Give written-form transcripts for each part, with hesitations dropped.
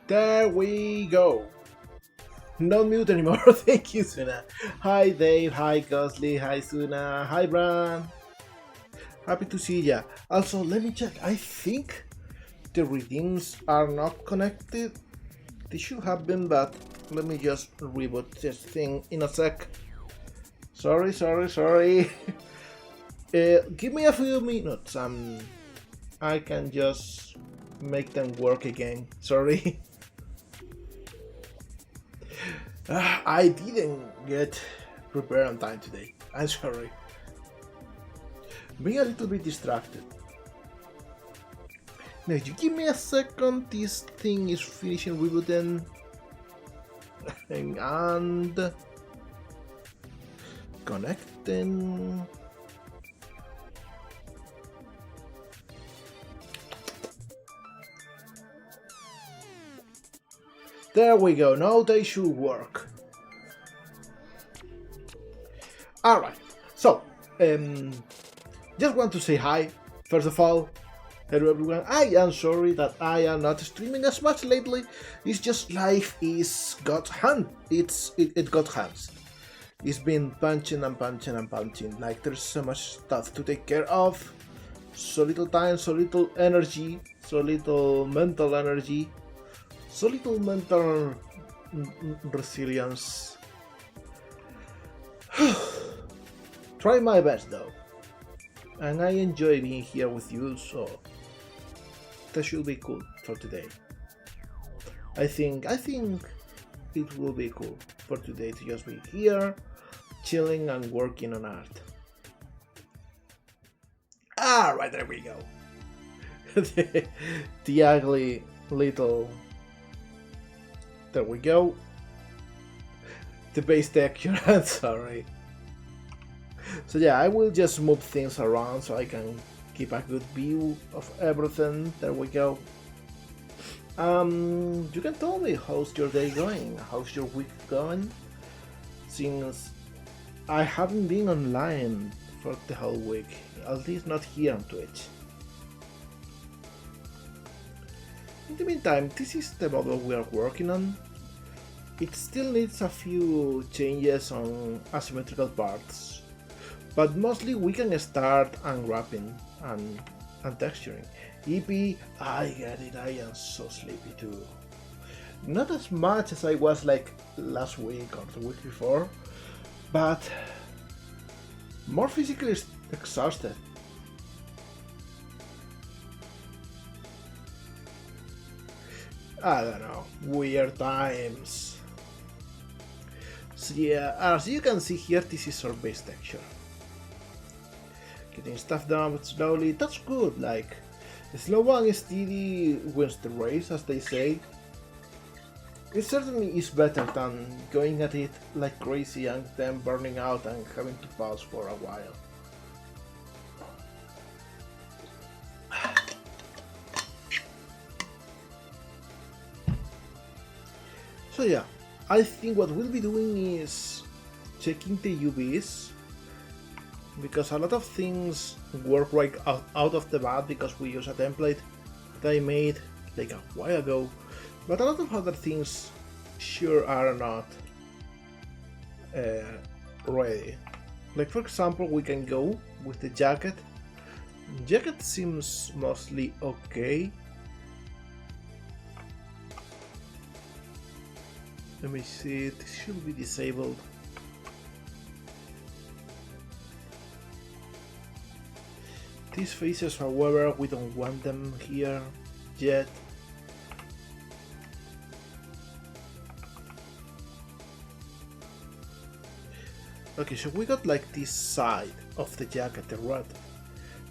There we go. Not mute anymore. Thank you, Suna. Hi, Dave. Hi, Ghostly. Hi, Suna. Hi, Bran. Happy to see ya. Also, let me check. I think the redeems are not connected. They should have been, but let me just reboot this thing in a sec. Sorry. Give me a few minutes and I can just make them work again. Sorry. I didn't get prepared on time today. I'm sorry. Being a little bit distracted. Now, you give me a second. This thing is finishing rebooting. And connecting. There we go. Now they should work. Alright, so, just want to say hi, first of all. Hello everyone, I am sorry that I am not streaming as much lately. It's just life is got hand. It got hands. It's been punching and punching and punching. Like there's so much stuff to take care of. So little time, so little energy, so little mental energy, so little mental resilience. Try my best though, and I enjoy being here with you, so that should be cool for today. I think it will be cool for today to just be here, chilling and working on art. Alright, there we go. the ugly little... There we go. The base texture, I'm sorry. So yeah, I will just move things around so I can keep a good view of everything. There we go. You can tell me how's your day going? How's your week going? Since I haven't been online for the whole week, at least not here on Twitch. In the meantime, this is the model we are working on. It still needs a few changes on asymmetrical parts, but mostly we can start unwrapping and texturing. EP, I get it, I am so sleepy too. Not as much as I was like last week or the week before, but more physically exhausted. I don't know, weird times. So yeah, as you can see here, this is our base texture. Getting stuff done slowly, that's good, like, slow and steady wins the race, as they say. It certainly is better than going at it like crazy and then burning out and having to pause for a while. So yeah, I think what we'll be doing is checking the UVs, because a lot of things work right out of the bat because we use a template that I made like a while ago, but a lot of other things sure are not ready. Like for example, we can go with the jacket. Jacket seems mostly okay. Let me see, this should be disabled. These faces, however, we don't want them here yet. Okay, so we got like this side of the jacket, the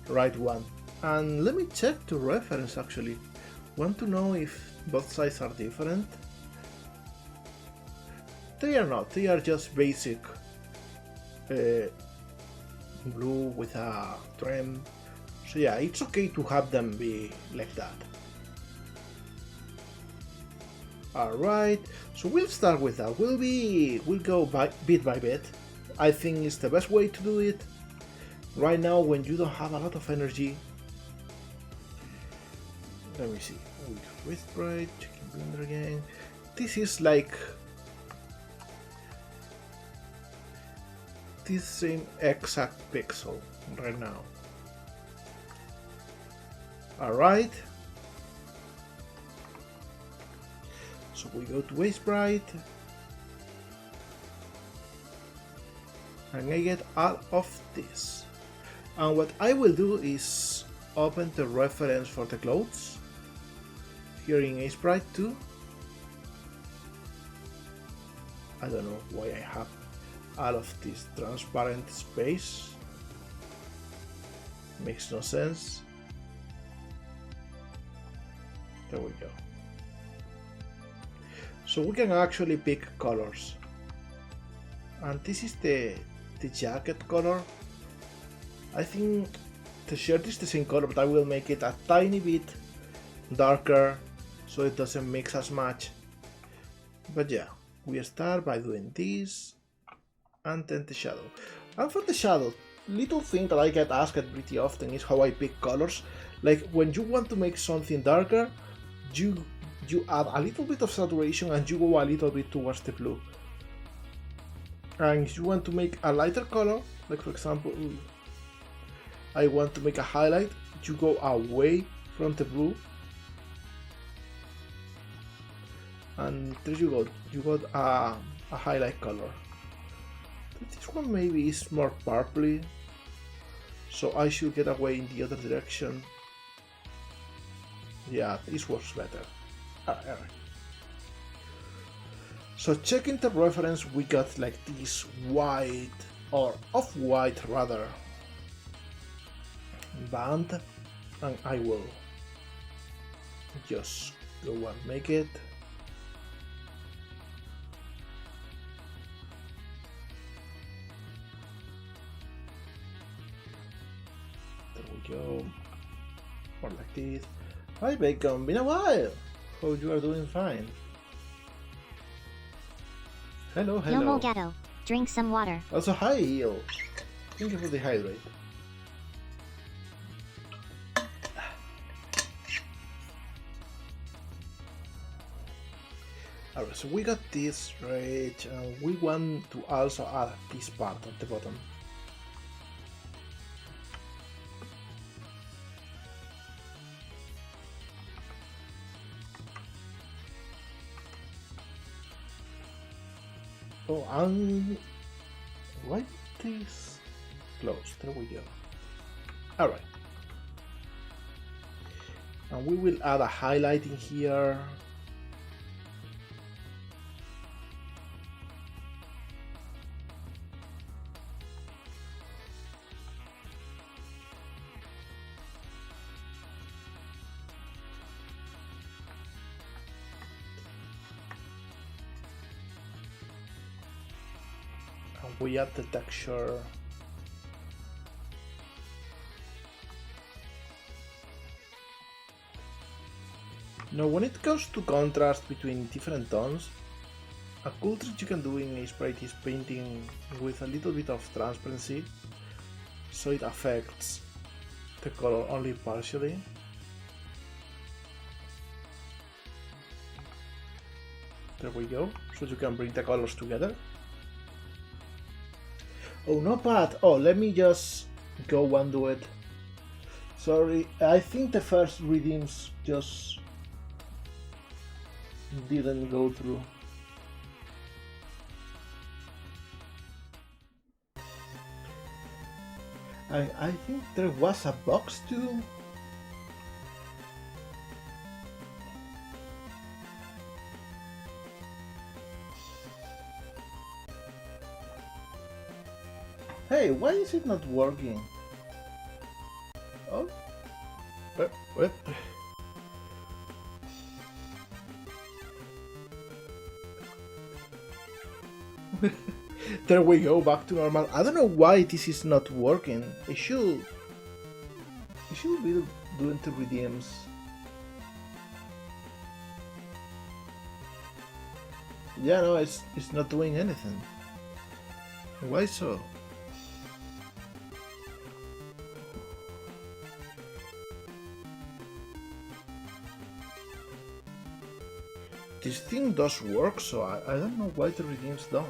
right one. And let me check the reference actually. Want to know if both sides are different? They are not, they are just basic blue with a trim. So yeah, it's okay to have them be like that. Alright, so we'll start with that. We'll go bit by bit. I think it's the best way to do it. Right now, when you don't have a lot of energy, Let me see. With bright, checking blender again. This is like this same exact pixel right now. Alright. So we go to Waste Bright. And I get all of this. And what I will do is open the reference for the clothes here in Sprite 2. I don't know why I have all of this transparent space. Makes no sense. There we go. So we can actually pick colors. And this is the jacket color. I think the shirt is the same color, but I will make it a tiny bit darker so it doesn't mix as much. But yeah, we start by doing this and then the shadow. And for the shadow, little thing that I get asked pretty often is how I pick colors. Like when you want to make something darker, you add a little bit of saturation and you go a little bit towards the blue. And if you want to make a lighter color, like for example, I want to make a highlight, you go away from the blue. And there you go, you got a highlight color. This one maybe is more purpley, so I should get away in the other direction. Yeah, this works better. Alright. So checking the reference, we got like this white, or off-white rather, band, and I will just go and make it. There we go, or like this. Hi Bacon, been a while! Hope you are doing fine. Hello. Yo molegato, drink some water. Also hi Heal. Thank you for the hydrate. Alright, so we got this right, and we want to also add this part at the bottom. Oh, and why this close? There we go. Alright. And we will add a highlight in here. We add the texture. Now when it comes to contrast between different tones, a cool trick you can do in Sprite is painting with a little bit of transparency, so it affects the color only partially. There we go, so you can bring the colors together. Oh, no Pat! Oh, let me just go and do it. Sorry, I think the first redeems just didn't go through. I think there was a box too. Hey, why is it not working? Oh, what? There we go, back to normal. I don't know why this is not working. It should be doing the redeems. Yeah, no, it's not doing anything. Why so? This thing does work, so I don't know why the redeems don't.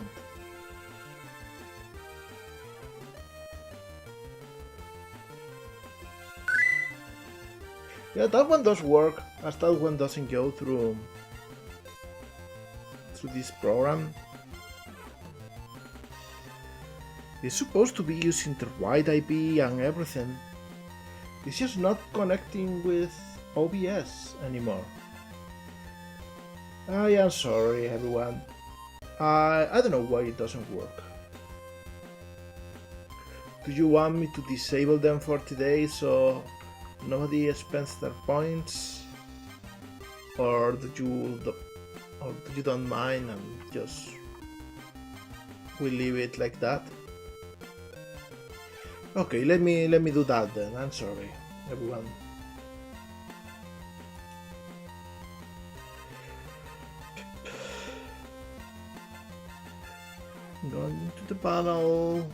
Yeah, that one does work, as that one doesn't go through this program. It's supposed to be using the right IP and everything. It's just not connecting with OBS anymore. I am sorry, everyone. I don't know why it doesn't work. Do you want me to disable them for today so nobody spends their points? Or do you don't mind and just we leave it like that? Okay, let me do that then. I'm sorry, everyone. Going into the panel.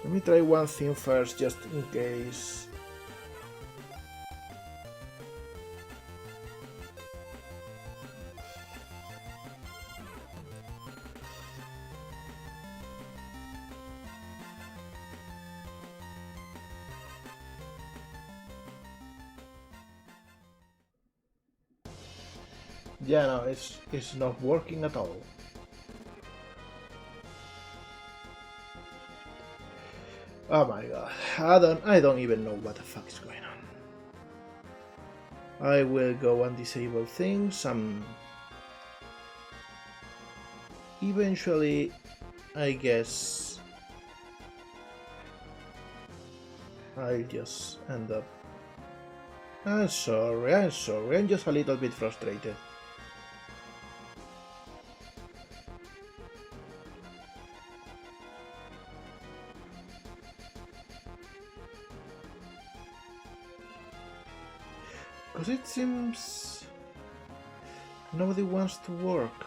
Let me try one thing first, just in case. Yeah, no, it's not working at all. Oh my god, I don't even know what the fuck is going on. I will go and disable things and eventually I guess I'll just end up. I'm sorry, I'm just a little bit frustrated. Because it seems nobody wants to work.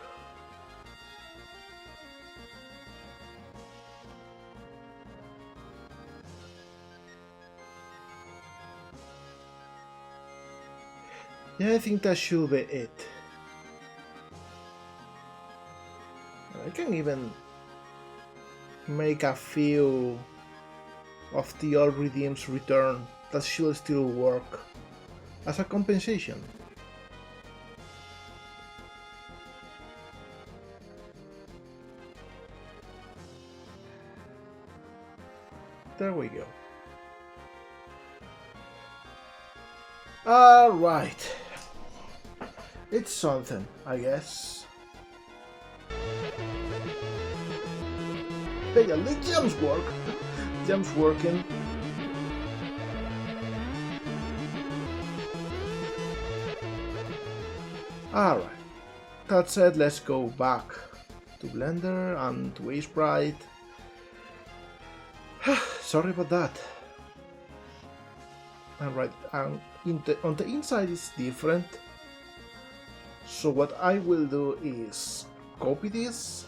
Yeah, I think that should be it. I can even make a few of the old redeems return. That should still work as a compensation. There we go. Alright. It's something, I guess. Hey, at least gems work. Gems working. Alright, that said, let's go back to Blender and to Sprite. Sorry about that. Alright, on the inside it's different. So what I will do is copy this,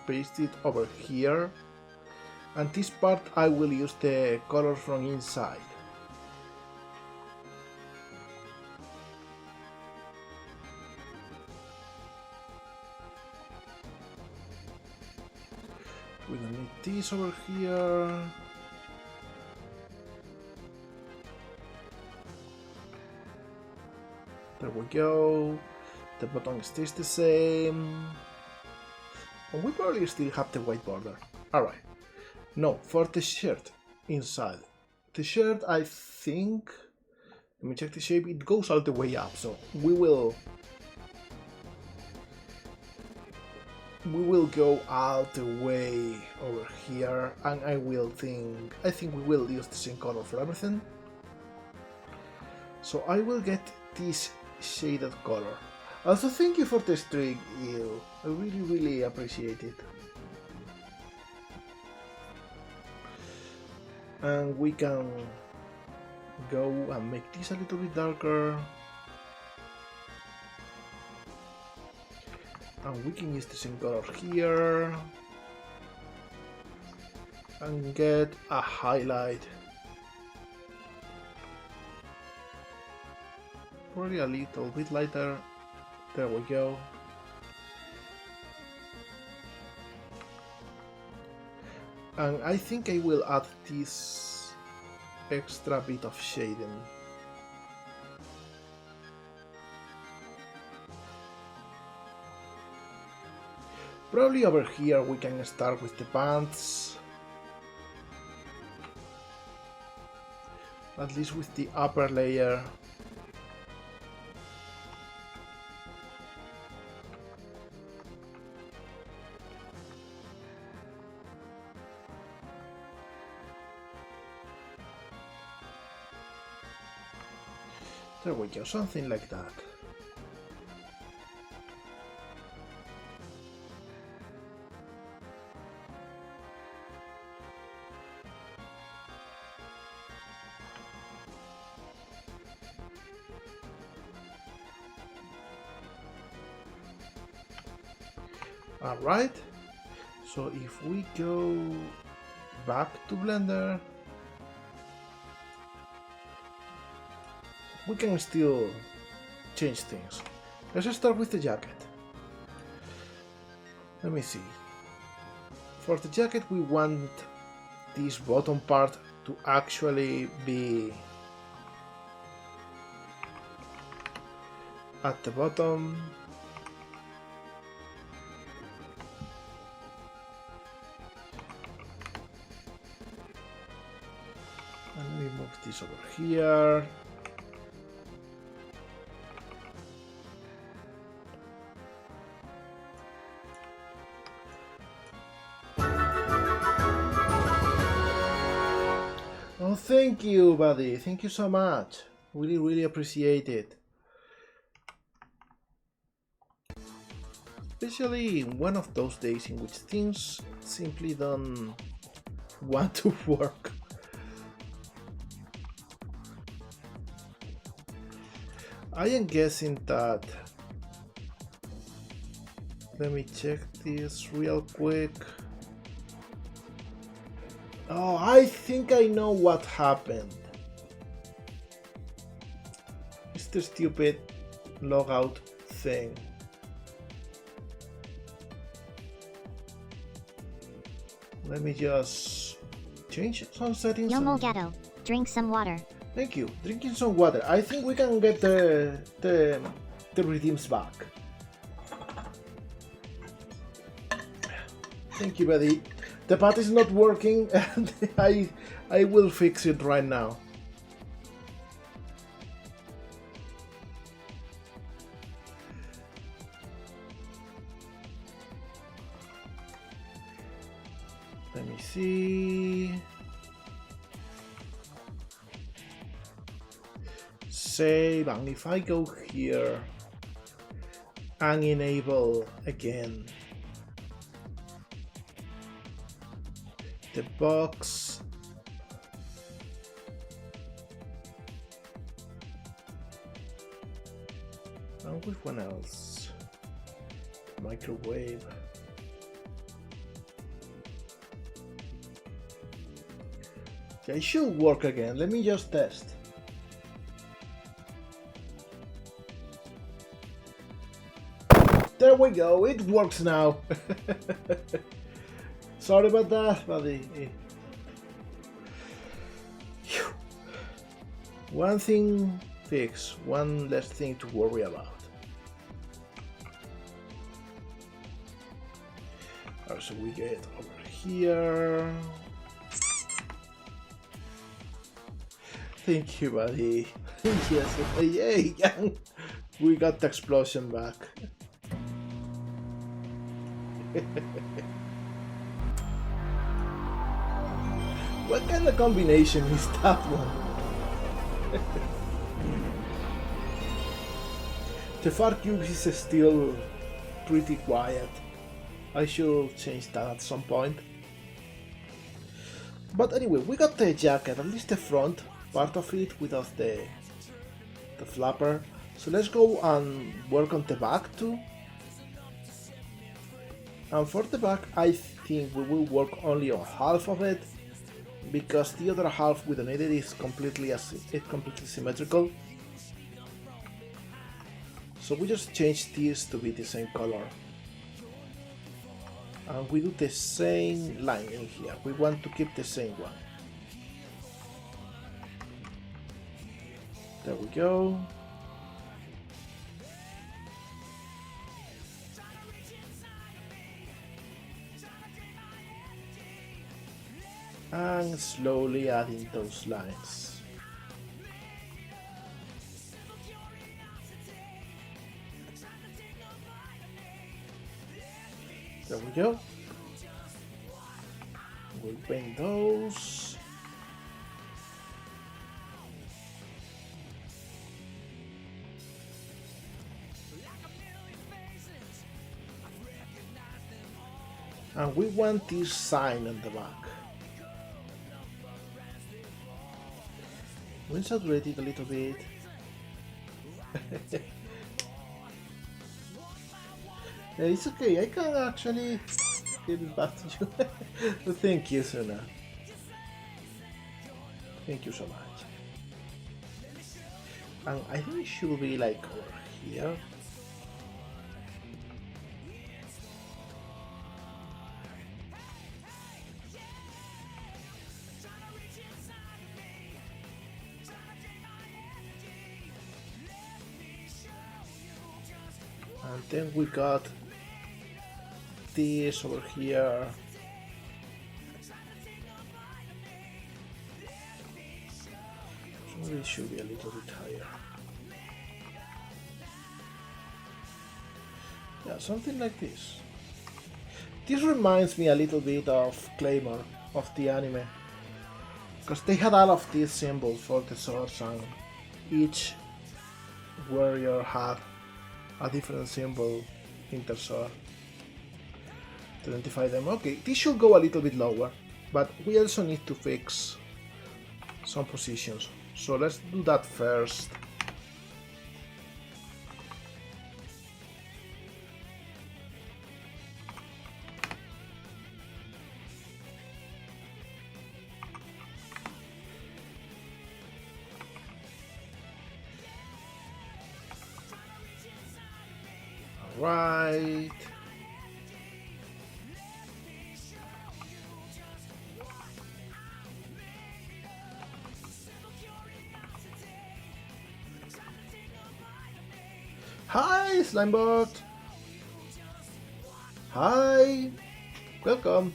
paste it over here, and this part I will use the color from inside. We don't need this over here. There we go. The button stays the same. And we probably still have the white border. Alright. No, for the shirt inside. The shirt, I think. Let me check the shape. It goes all the way up, so we will go out the way over here, and I think we will use the same color for everything. So I will get this shaded color. Also, thank you for the streak, Ew. I really appreciate it. And we can go and make this a little bit darker. And we can use the same color here. And get a highlight. Probably a little bit lighter. There we go. And I think I will add this extra bit of shading. Probably over here we can start with the pants. At least with the upper layer. There we go, something like that. Alright, so if we go back to Blender, we can still change things. Let's start with the jacket. Let me see. For the jacket we want this bottom part to actually be at the bottom. And we move this over here. Oh, thank you, buddy. Thank you so much. Really appreciate it. Especially one of those days in which things simply don't want to work. I am guessing that... Let me check this real quick. Oh, I think I know what happened. It's the stupid logout thing. Let me just change some settings. Yo molegato, drink some water. Thank you. Drinking some water. I think we can get the redeems back. Thank you, buddy. The pad is not working and I will fix it right now. Let me see. Save, and if I go here and enable again the box, and which one else? Microwave. Yeah, it should work again. Let me just test. There we go, it works now. Sorry about that, buddy. One thing fixed, one less thing to worry about. Alright, so we get over here. Thank you, buddy. Yes, yay, we got the explosion back. What kind of combination is that one? The far cube is still pretty quiet. I should change that at some point. But anyway, we got the jacket, at least the front. part of it without the flapper. So let's go and work on the back too. And for the back, I think we will work only on half of it, because the other half we don't need it is completely symmetrical. So we just change this to be the same color. And we do the same line in here. We want to keep the same one. There we go. And slowly adding those lines. There we go. We'll paint those. And we want this sign on the back. We'll saturate it a little bit. It's okay, I can actually give it back to you. Thank you, Suna. Thank you so much. And I think it should be like over here. And then we got this over here. So it should be a little bit higher. Yeah, something like this. This reminds me a little bit of Claymore, of the anime. Because they had all of these symbols for the swords, and each warrior had a different symbol in their sword to identify them. Okay, this should go a little bit lower, but we also need to fix some positions. So let's do that first. Right. Hi, Slimebot. Hi. Welcome.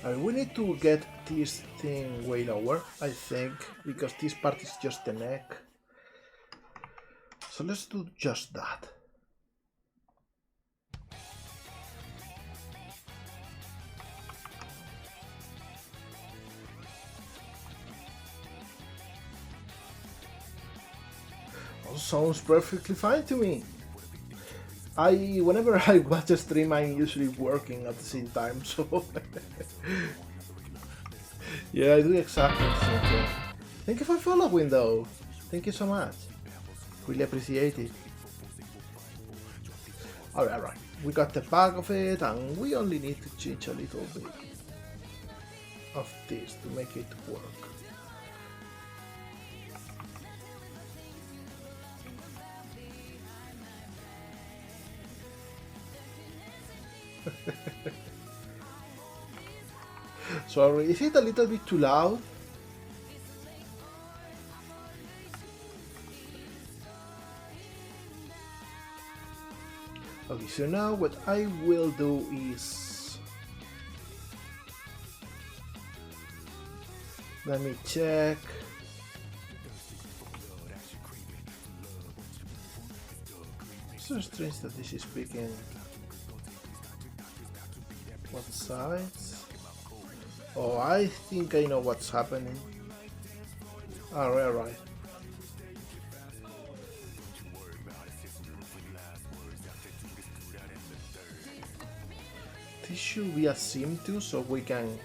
We need to get this thing way lower, I think, because this part is just the neck. So let's do just that. Oh, sounds perfectly fine to me. Whenever I watch a stream, I'm usually working at the same time, so yeah, I do exactly the same thing. Thank you for following, though. Thank you so much. Really appreciate it. Alright, we got the back of it, and we only need to change a little bit of this to make it work. Sorry, is it a little bit too loud? Okay, so now what I will do is... let me check. It's so strange that this is picking what sides. Oh, I think I know what's happening. Alright. this should be a seam too, so we can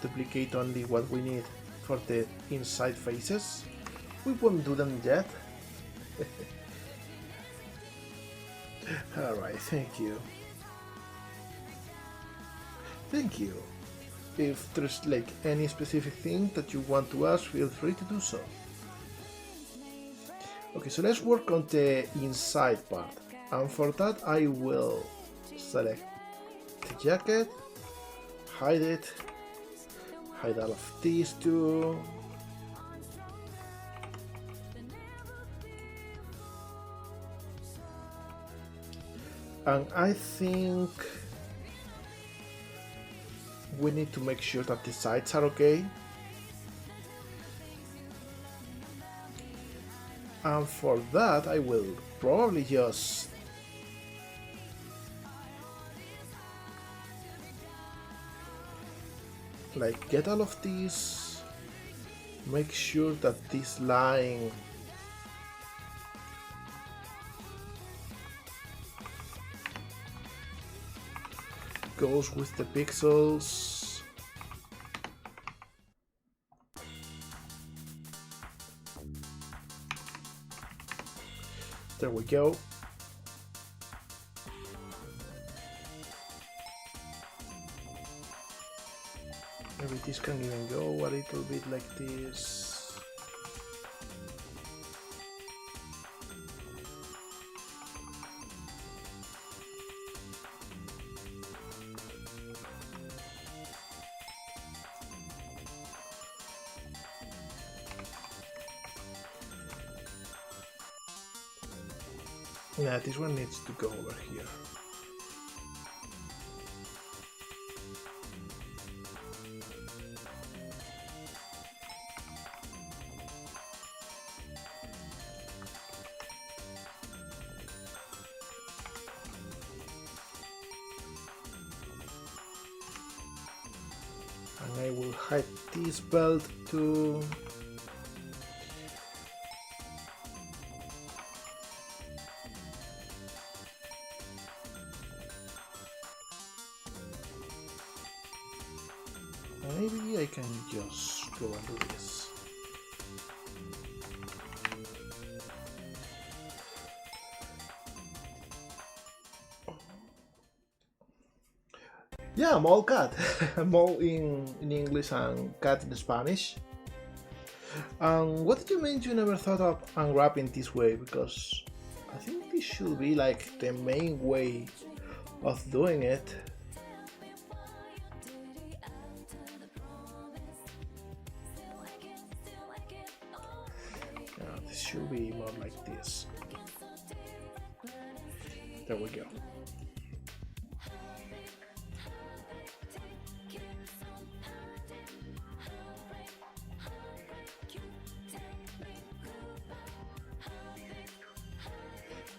duplicate only what we need for the inside faces. We won't do them yet. Alright, thank you. Thank you. If there's like any specific thing that you want to ask, feel free to do so. Okay, so let's work on the inside part. And for that I will select the jacket, hide it, hide all of these too. And I think we need to make sure that the sides are okay. And for that I will probably just like get all of these, make sure that this line goes with the pixels. There we go. Maybe this can even go a little bit like this. Nah, this one needs to go over here. And I will hide this belt too. Maybe I can just go and do this. Yeah, mole cat. Mole in English and cat in Spanish. What did you mean you never thought of unwrapping this way? Because I think this should be like the main way of doing it. This should be more like this. There we go.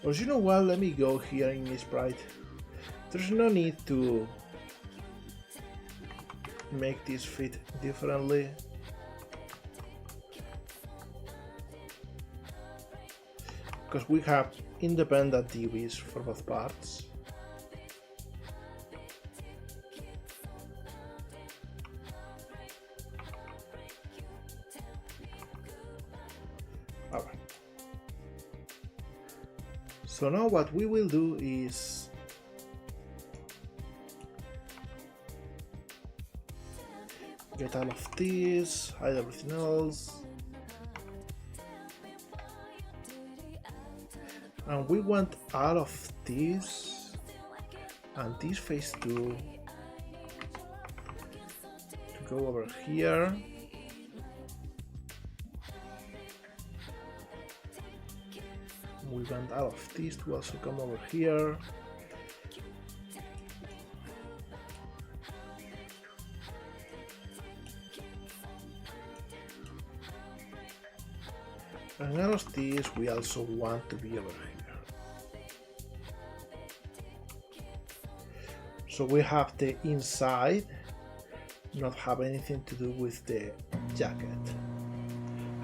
Or you know what, let me go here in this sprite. There's no need to make this fit differently. Because we have independent DBs for both parts. Alright. So now what we will do is get all of this, hide everything else. And we want all of this and this face to go over here. We want all of this to also come over here. And all of this we also want to be over here. So we have the inside not have anything to do with the jacket.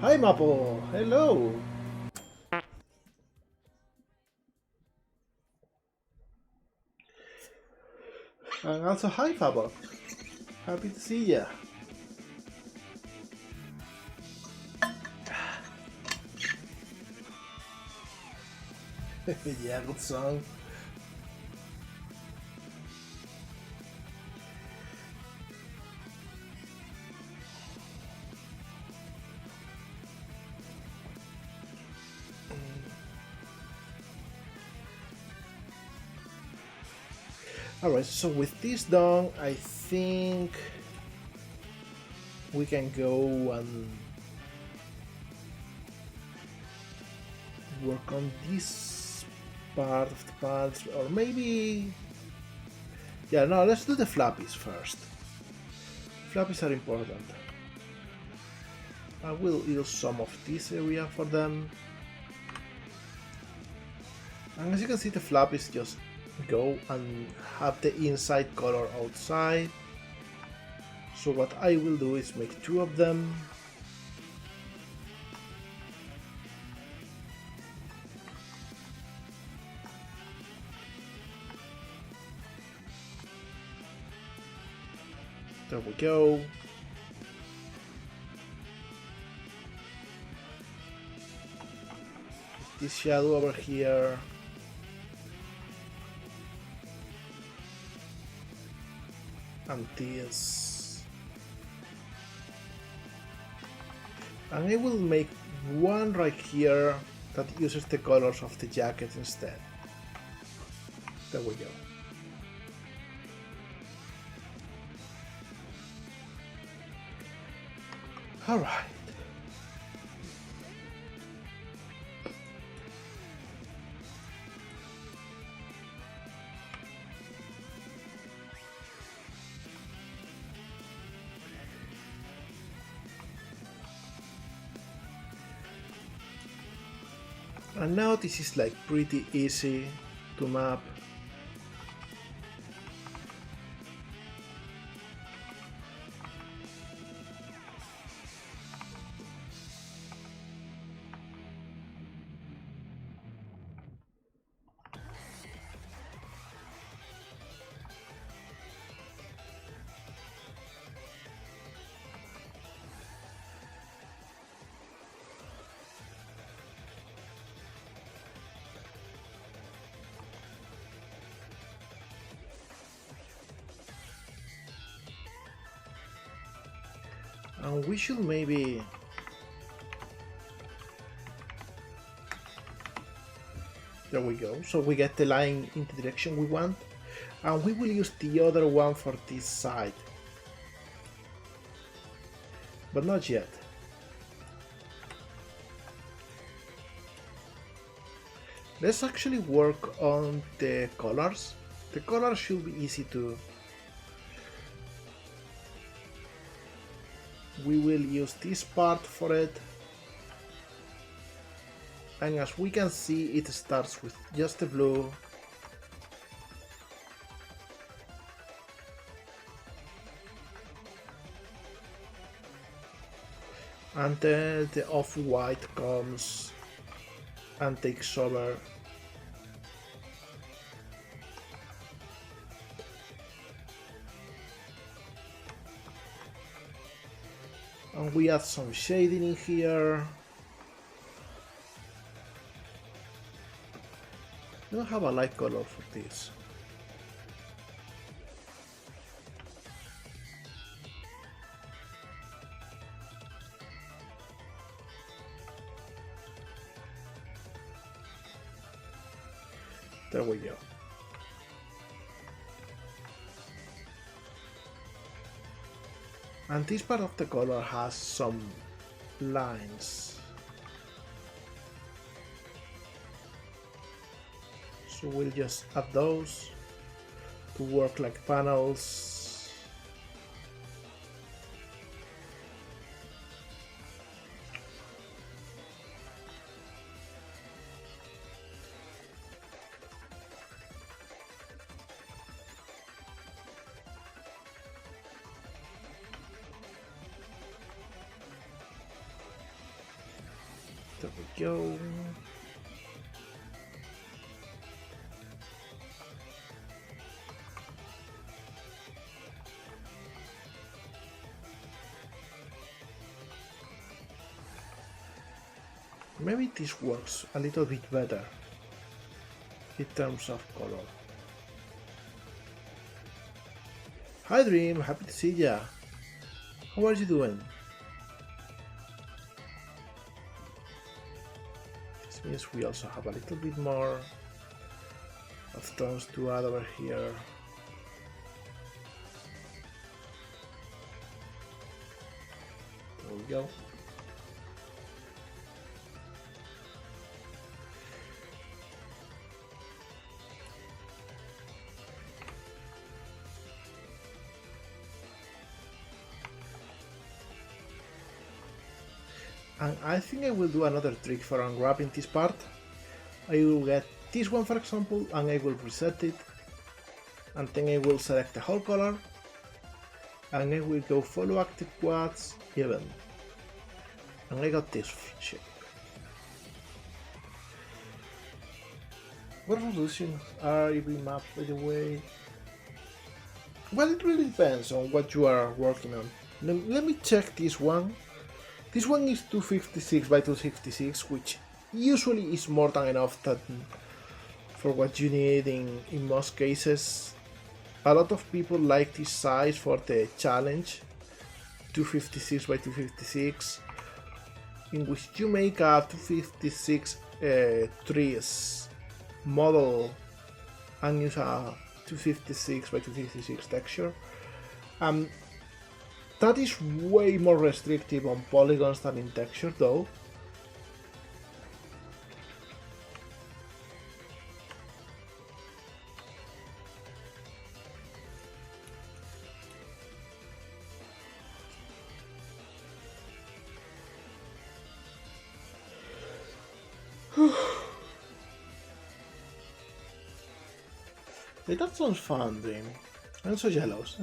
Hi Maple! Hello! And also, hi Fabot. Happy to see ya. Yeah, good song. Alright, so with this done, I think we can go and work on this part of the pants, or maybe... Yeah, no, let's do the flappies first. Flappies are important. I will use some of this area for them. And as you can see, the flappies just go and have the inside color outside. So what I will do is make 2 of them. There we go. This shadow over here. And this. And I will make one right here that uses the colors of the jacket instead. There we go. Alright. And now this is like pretty easy to map. And we should maybe... There we go. So we get the line in the direction we want. And we will use the other one for this side. But not yet. Let's actually work on the colors. The colors should be easy to... We will use this part for it. And as we can see, it starts with just the blue. And then the off-white comes and takes over. And we add some shading in here. I don't have a light color for this. There we go. And this part of the color has some lines. So we'll just add those to work like panels. There we go. Maybe this works a little bit better in terms of color. Hi Dream, happy to see ya. How are you doing? This means we also have a little bit more of tones to add over here. There we go. And I think I will do another trick for unwrapping this part. I will get this one for example and I will reset it, and then I will select the whole color and I will go follow active quads even, and I got this shape. What resolution are we mapped by the way? Well, it really depends on what you are working on. Let me check this one. This one is 256 by 266, which usually is more than enough for what you need in most cases. A lot of people like this size for the challenge, 256 by 256, in which you make a 256 trees model and use a 256 by 256 texture. That is way more restrictive on polygons than in texture though. Hey, that sounds fun, Dream. I'm so jealous.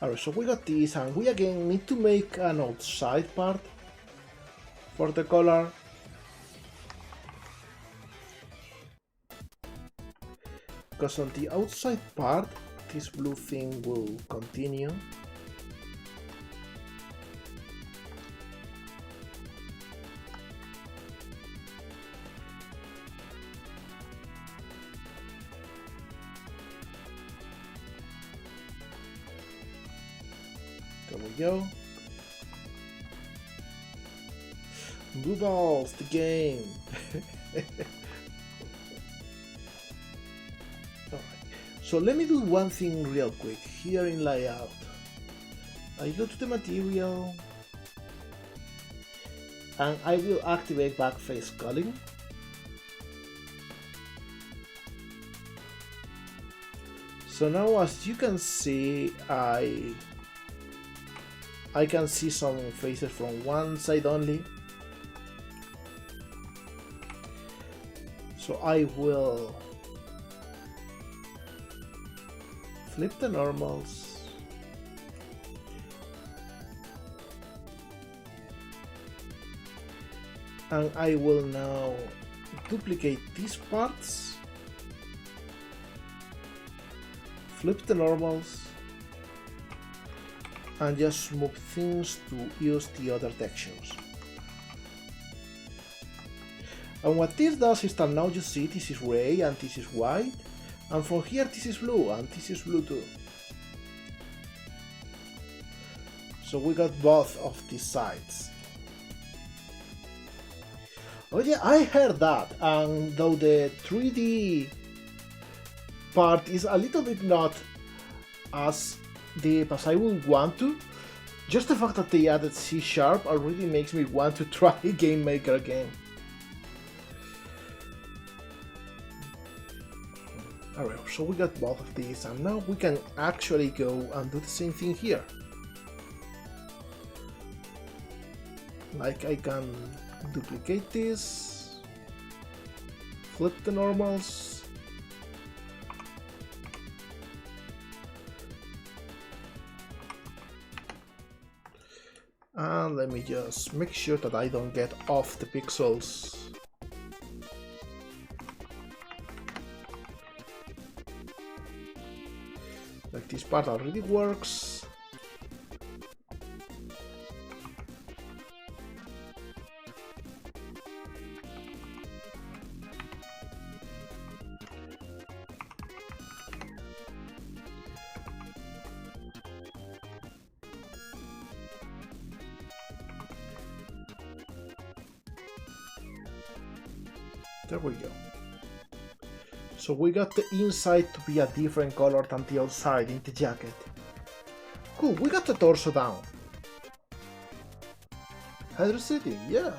Alright, so we got this, and we again need to make an outside part for the color. Because on the outside part, this blue thing will continue. There we go. Blue balls, the game. Alright, so let me do one thing real quick here in layout. I go to the material and I will activate backface culling. So now as you can see, I can see some faces from one side only. So I will flip the normals. And I will now duplicate these parts, flip the normals, and just move things to use the other textures. And what this does is that now you see this is gray and this is white, and from here this is blue and this is blue too. So we got both of these sides. Oh yeah, I heard that, and though the 3D part is a little bit not as deep as I would want to, just the fact that they added C# already makes me want to try Game Maker again. Alright, so we got both of these, and now we can actually go and do the same thing here. Like I can duplicate this, flip the normals, and let me just make sure that I don't get off the pixels. Like this part already works. There we go. So we got the inside to be a different color than the outside in the jacket. Cool, we got the torso down. Hydro City, yeah.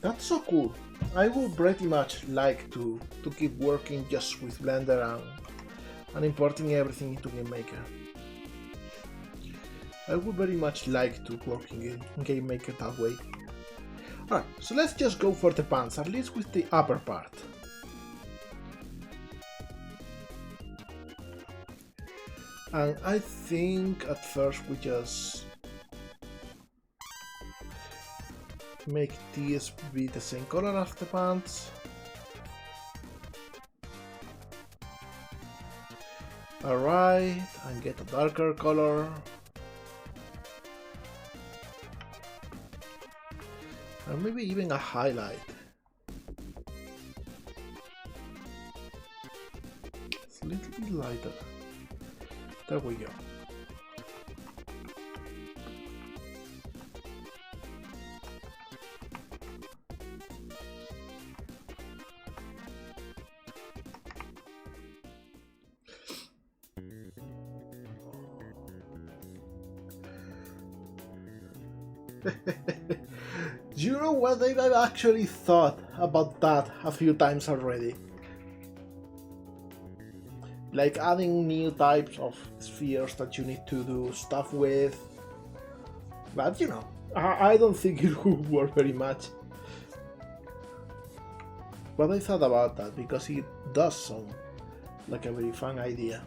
That's so cool. I would pretty much like to keep working just with Blender and importing everything into GameMaker. I would very much like to work in GameMaker that way. Alright, so let's just go for the pants, at least with the upper part. And I think at first we just make these be the same color as the pants. Alright, and get a darker color. Or maybe even a highlight. It's a little bit lighter. There we go. Do you know what? I've actually thought about that a few times already. Like adding new types of spheres that you need to do stuff with. But you know, I don't think it would work very much. But I thought about that because it does sound like a very fun idea.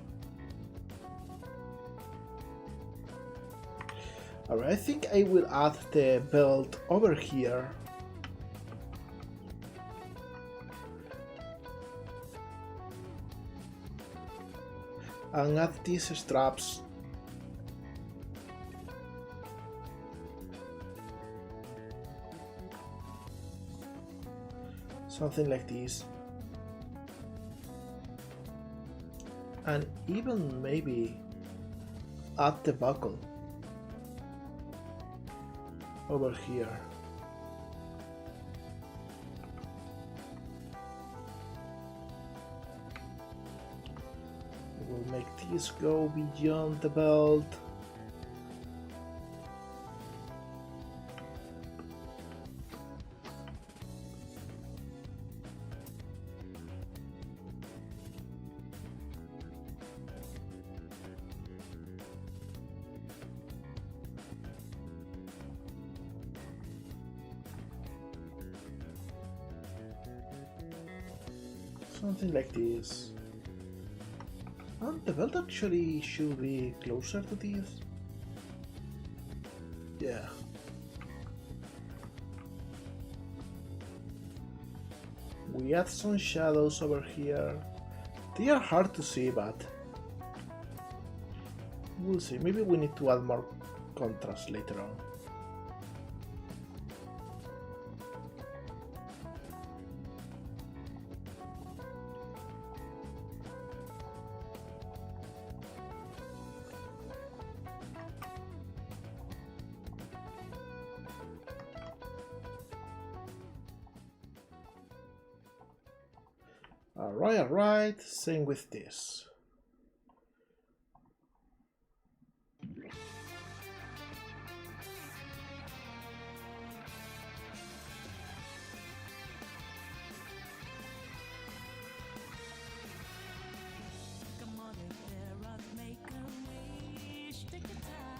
Alright, I think I will add the belt over here. And add these straps. Something like this. And even maybe add the buckle over here. We'll make this go beyond the belt. Something like this. And the belt actually should be closer to this. Yeah. We add some shadows over here. They are hard to see, but we'll see. Maybe we need to add more contrast later on. Alright, same with this.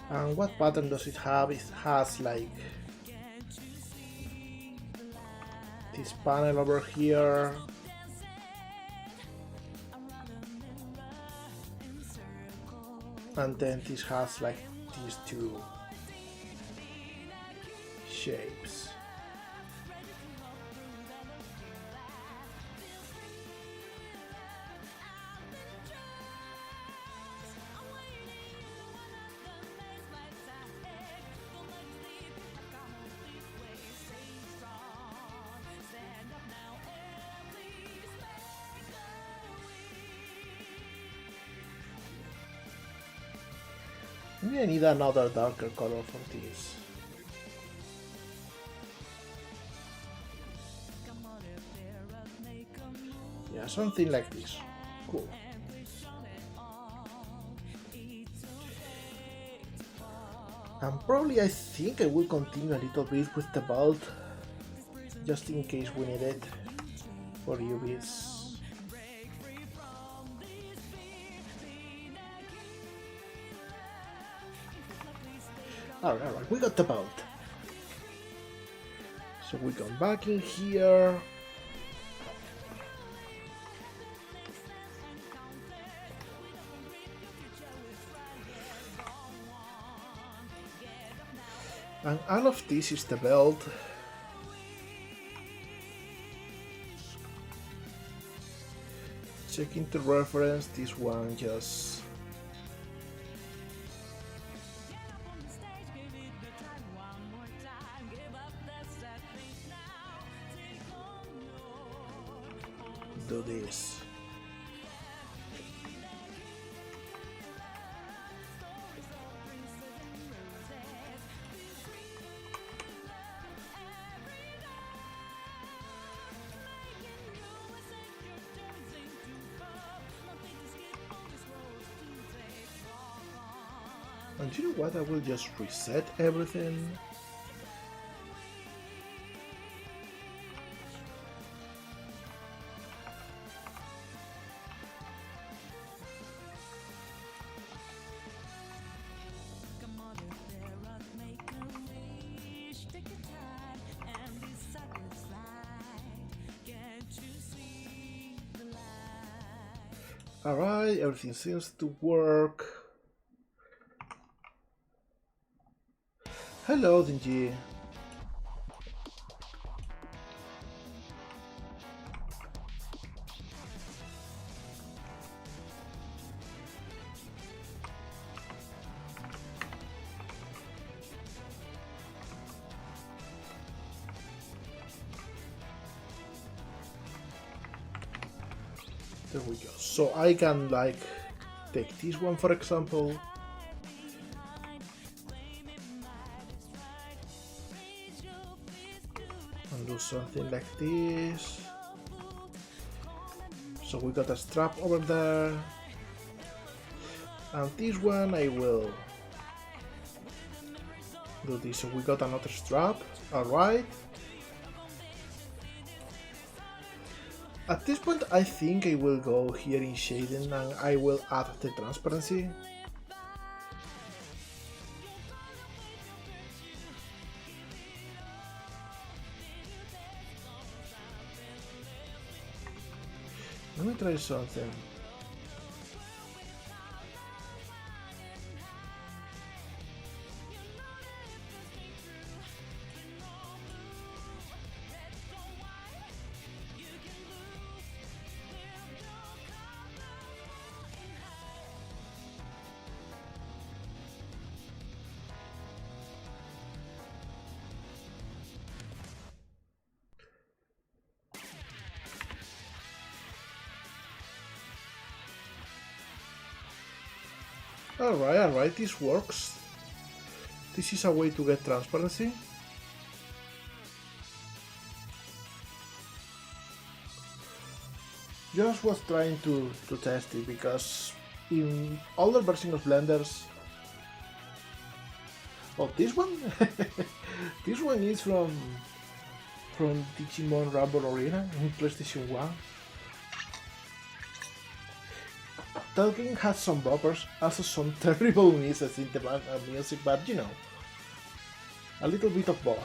And what pattern does it have? It has like this panel over here. And then this has like these two shapes. Maybe I need another darker color for this. Yeah, something like this. Cool. And probably I think I will continue a little bit with the belt, just in case we need it for UVs. Alright, we got the belt. So we come back in here. And all of this is the belt. Checking the reference, this one just... do this. And you know what, I will just reset everything. Alright, everything seems to work. Hello, Dingy. There we go. So I can like take this one for example. And do something like this. So we got a strap over there. And this one I will do this. So we got another strap. Alright. At this point I think I will go here in shading and I will add the transparency. Let me try something. Alright, this works. This is a way to get transparency. Just was trying to test it because in older versions of Blenders... Oh, this one? This one is from Digimon Rumble Arena in PlayStation 1. That game has some boppers, also some terrible misses in the music, but you know, a little bit of both.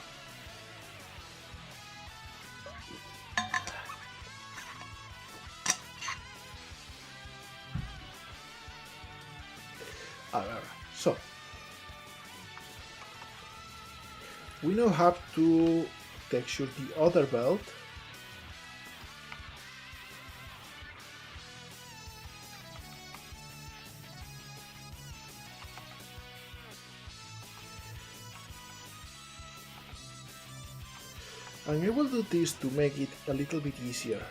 Alright, so we now have to texture the other belt. And I will do this to make it a little bit easier.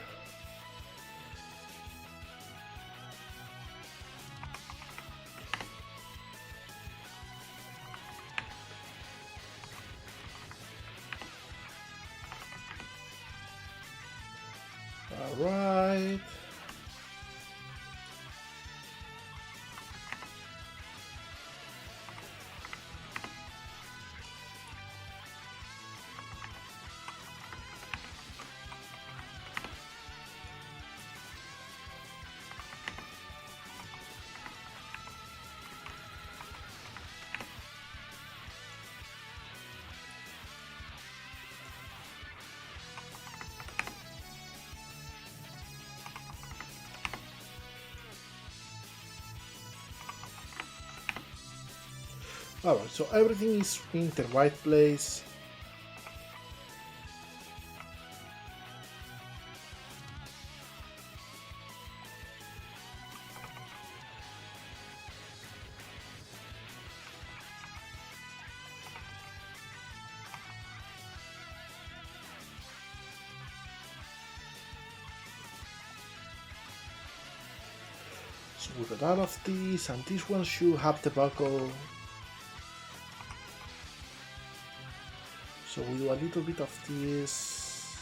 Alright. Alright, so everything is in the right place. So we got all of these, and this one should have the buckle. So we do a little bit of this.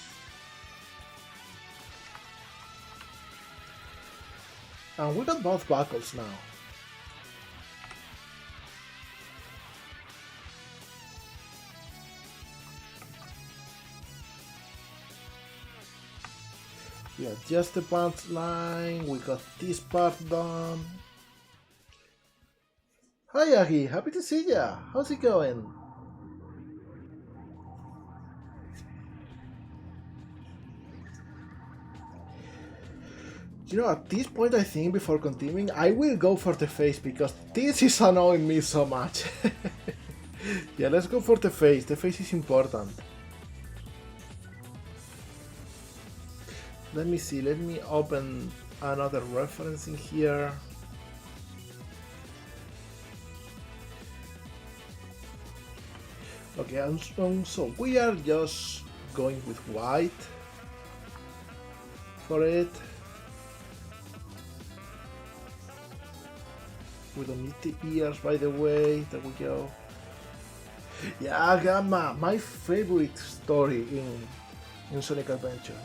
And we got both buckles now. We adjust the pants line, we got this part done. Hi Aggie, happy to see ya. How's it going? You know, at this point I think before continuing, I will go for the face because this is annoying me so much. Yeah, let's go for the face. The face is important. Let me see, let me open another reference in here. Okay, and so we are just going with white for it. We don't need the ears, by the way. There we go. Yeah, Gamma, my favorite story in Sonic Adventure.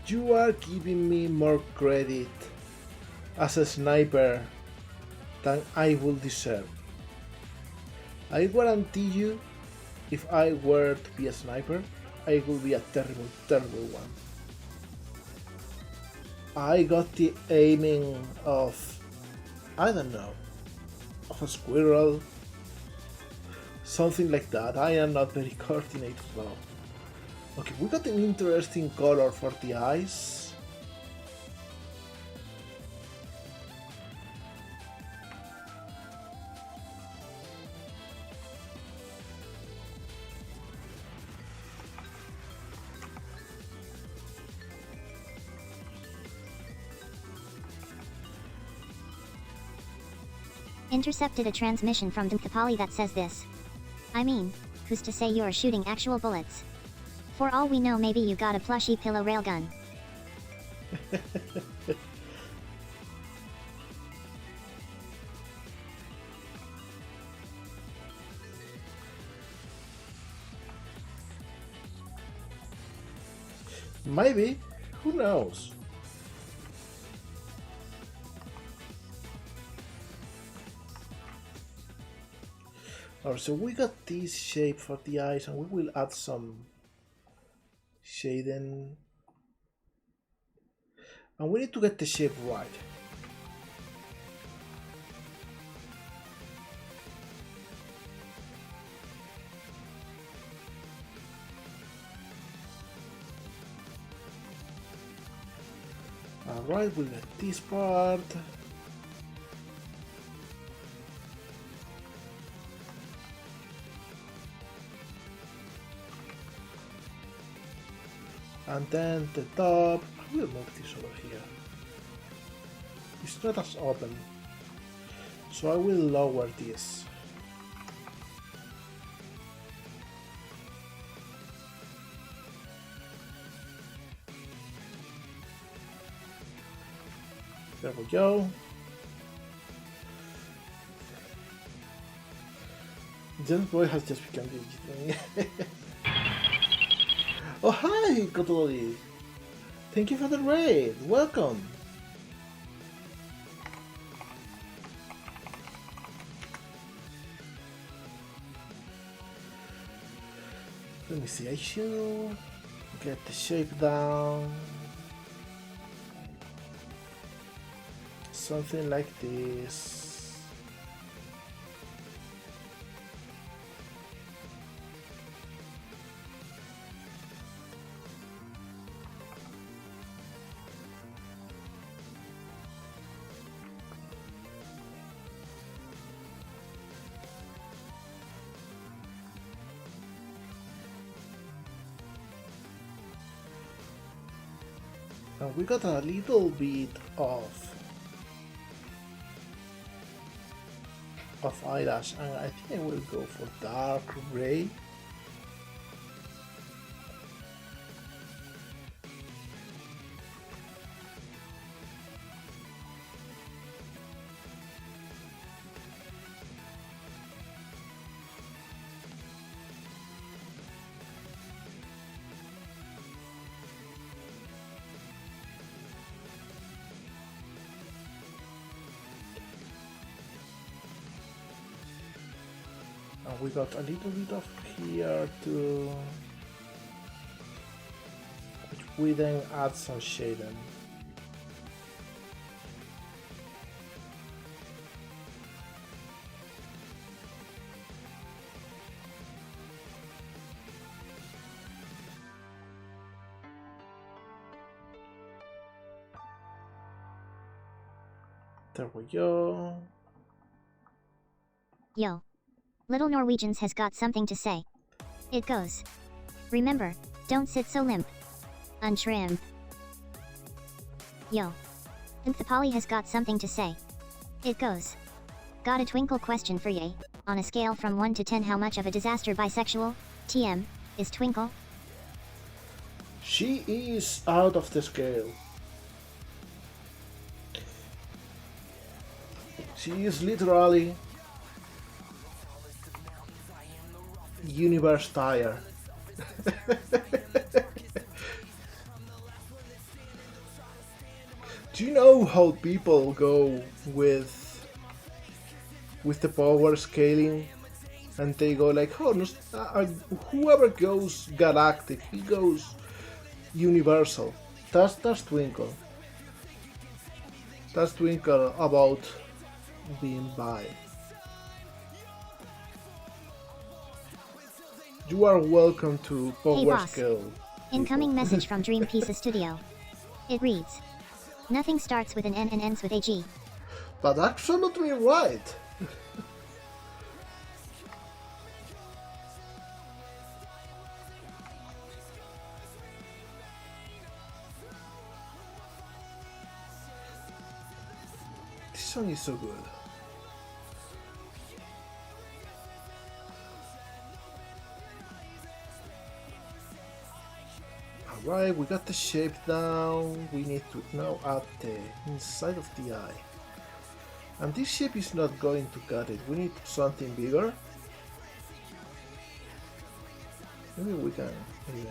You are giving me more credit as a sniper than I will deserve. I guarantee you, if I were to be a sniper, I would be a terrible, terrible one. I got the aiming of, I don't know, of a squirrel, something like that. I am not very coordinated though. Okay, we got an interesting color for the eyes. Intercepted a transmission from Lowpoly that says this. I mean, who's to say you're shooting actual bullets? For all we know, maybe you got a plushy pillow railgun. Maybe, who knows? Alright, so we got this shape for the eyes, and we will add some shading. And we need to get the shape right. Alright, we got this part. And then the top, I will move this over here. It's not as open, so I will lower this. There we go. This boy has just become digital. Oh hi, Kotoli! Thank you for the raid. Welcome. Let me see. I should get the shape down. Something like this. And we got a little bit of eyelash, and I think I will go for dark gray. And we got a little bit of here too, which we then add some shading. There we go. Yo. Little Norwegians has got something to say. It goes. Remember, don't sit so limp. Untrim. Yo. Twinkle has got something to say. It goes. Got a Twinkle question for ye. On a scale from 1 to 10, how much of a disaster bisexual, TM, is Twinkle? She is out of the scale. She is literally universe tire. Do you know how people go with the power scaling, and they go like, oh, no, whoever goes Galactic, he goes universal. That's Twinkle. That's Twinkle about being bi. You are welcome to Power Hey boss. Scale. Incoming message from Dream Pieces Studio. It reads. Nothing starts with an N and ends with a G. But absolutely right. This song is so good. Alright, we got the shape down. We need to now add the inside of the eye. And this shape is not going to cut it. We need something bigger. Maybe we can even...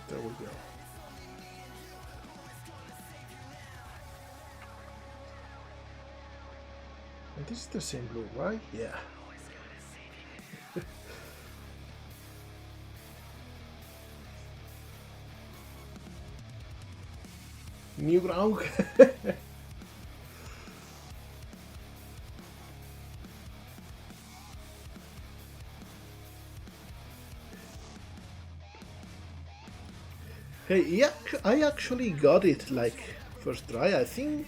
There we go. And this is the same blue, right? Yeah. New ground. Hey, yeah, I actually got it like first try. I think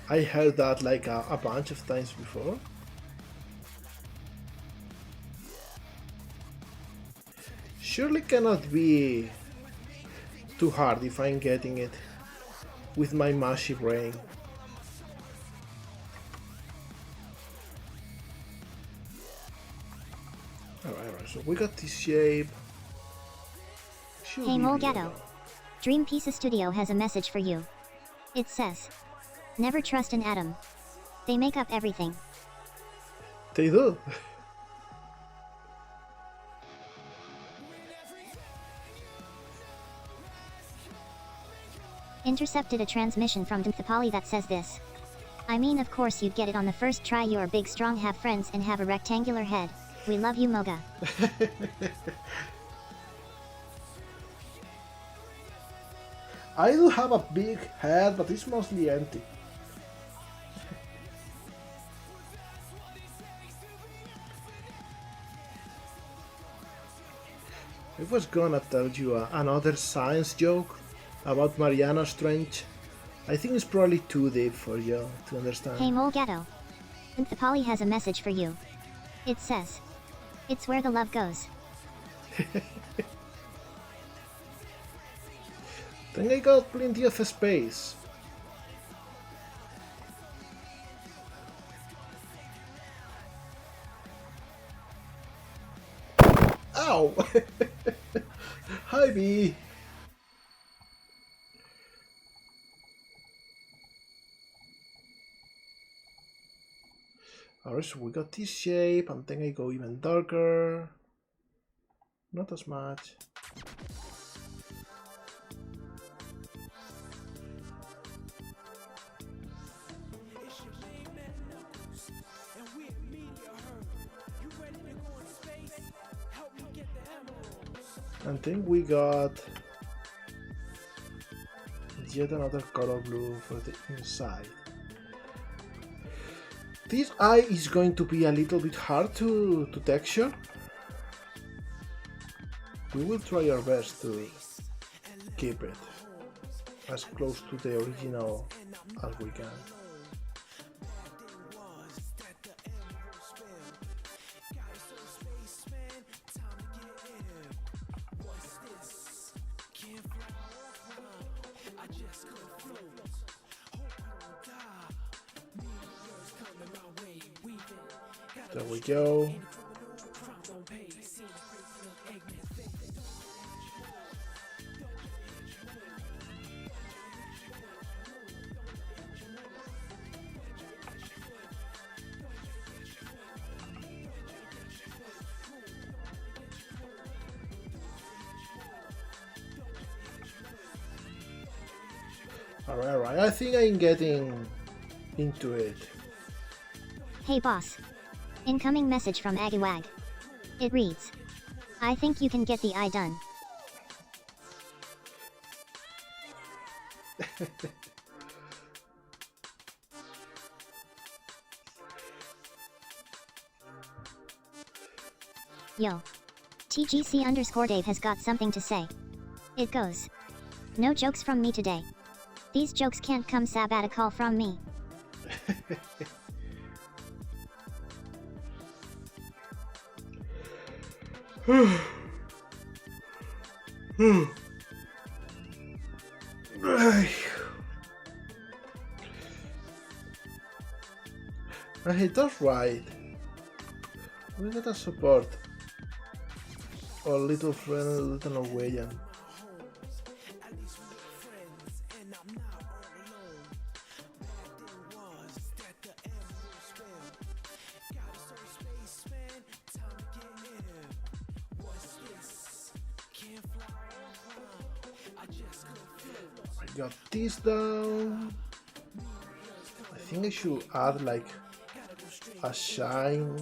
I heard that like a bunch of times before. Surely cannot be too hard if I'm getting it with my mushy brain. Alright, so we got this shape. Should Hey be molegato. real. Dream Pizza Studio has a message for you. It says, never trust an atom. They make up everything. They do. Intercepted a transmission from Lowpoly that says this. I mean, of course you'd get it on the first try. You're big, strong, have friends, and have a rectangular head. We love you, Moga. I do have a big head, but it's mostly empty. I was gonna tell you another science joke about Mariana's Trench. I think it's probably too deep for you to understand. Hey molegato. Lowpoly has a message for you. It says, it's where the love goes. Then I got plenty of space. Ow! Hi, B. Alright, so we got this shape, and then I go even darker. Not as much. And then we got yet another color blue for the inside. This eye is going to be a little bit hard to texture. We will try our best to keep it as close to the original as we can. There we go. Alright, I think I'm getting into it. Hey boss. Incoming message from Agiwag. It reads, I think you can get the eye done. Yo. TGC_Dave has got something to say. It goes. No jokes from me today. These jokes can't come sabbatical from me. Hey, that's right. We gotta support our little friend, little Norwegian. I got this down. I think I should add like a shine.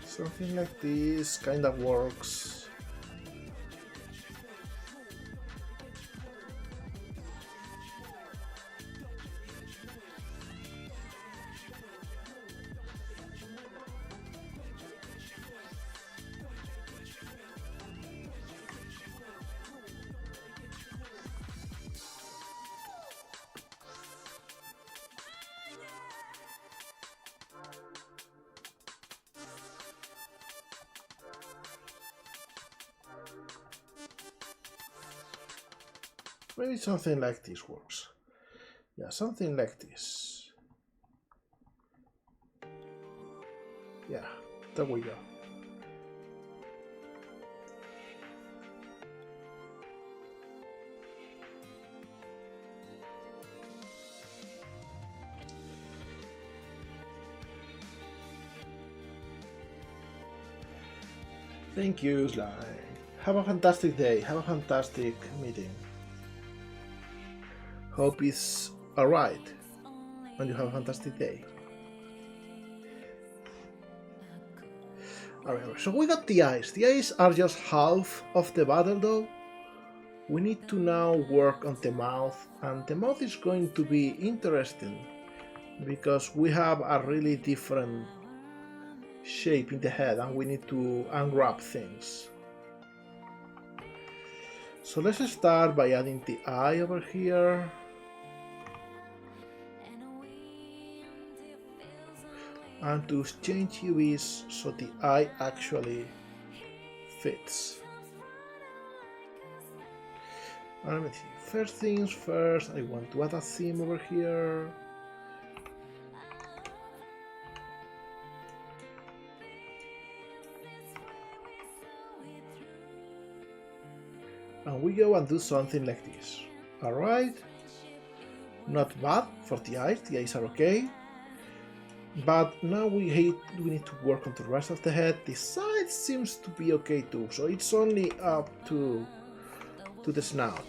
Something like this kind of works. Maybe something like this works. Yeah, something like this. Yeah, there we go. Thank you, Sly. Have a fantastic day. Have a fantastic meeting. Hope it's alright and you have a fantastic day. Alright, so we got the eyes. The eyes are just half of the battle though. We need to now work on the mouth, and the mouth is going to be interesting because we have a really different shape in the head and we need to unwrap things. So let's start by adding the eye over here. And to change UVs so the eye actually fits. And let me see. First things first, I want to add a theme over here. And we go and do something like this. Alright. Not bad for the eyes are okay. But now we need to work on the rest of the head. The side seems to be okay too, so it's only up to the snout.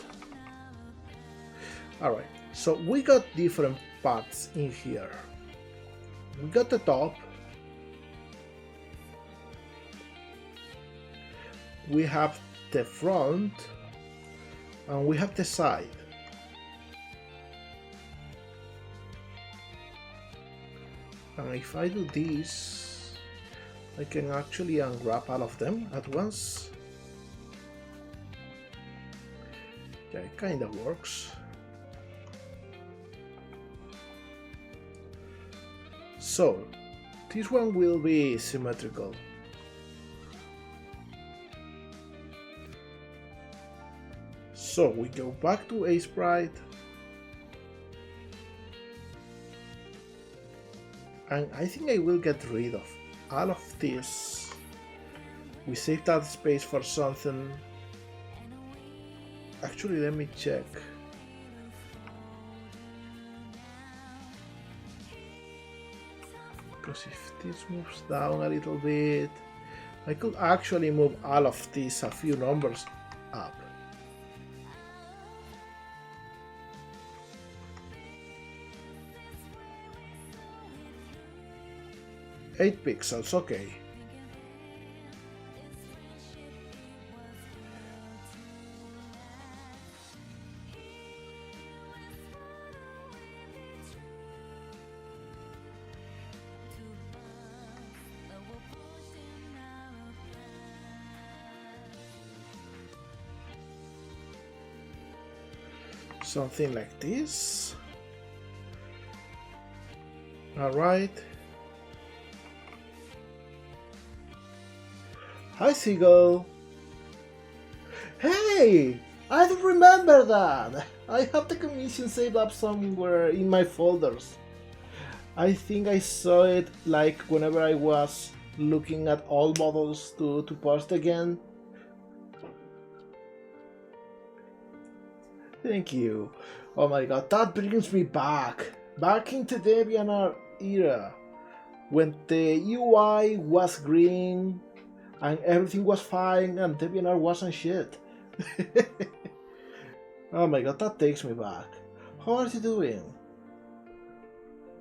Alright, so we got different parts in here. We got the top. We have the front. And we have the side. And if I do this, I can actually unwrap all of them at once. Yeah, it kinda works. So, this one will be symmetrical. So we go back to A Sprite, and I think I will get rid of all of this. We save that space for something. Actually, let me check. Because if this moves down a little bit, I could actually move all of these a few numbers up. 8 pixels, okay. Something like this. All right. Hi, Seagull. Hey, I don't remember that. I have the commission saved up somewhere in my folders. I think I saw it like whenever I was looking at all models to post again. Thank you. Oh my god, that brings me back into the DeviantArt era, when the UI was green and everything was fine and DeviantArt wasn't shit. Oh my god, that takes me back. How are you doing?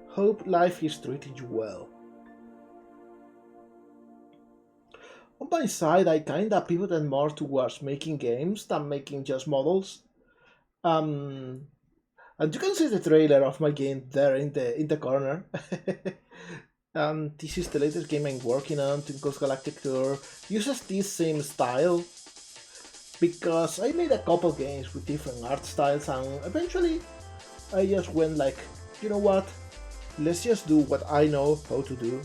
Hope life is treating you well. On my side, I kinda pivoted more towards making games than making just models. And you can see the trailer of my game there in the corner. This is the latest game I'm working on, Twinkle's Galactic Tour. Uses this same style because I made a couple games with different art styles, and eventually I just went like, you know what? Let's just do what I know how to do.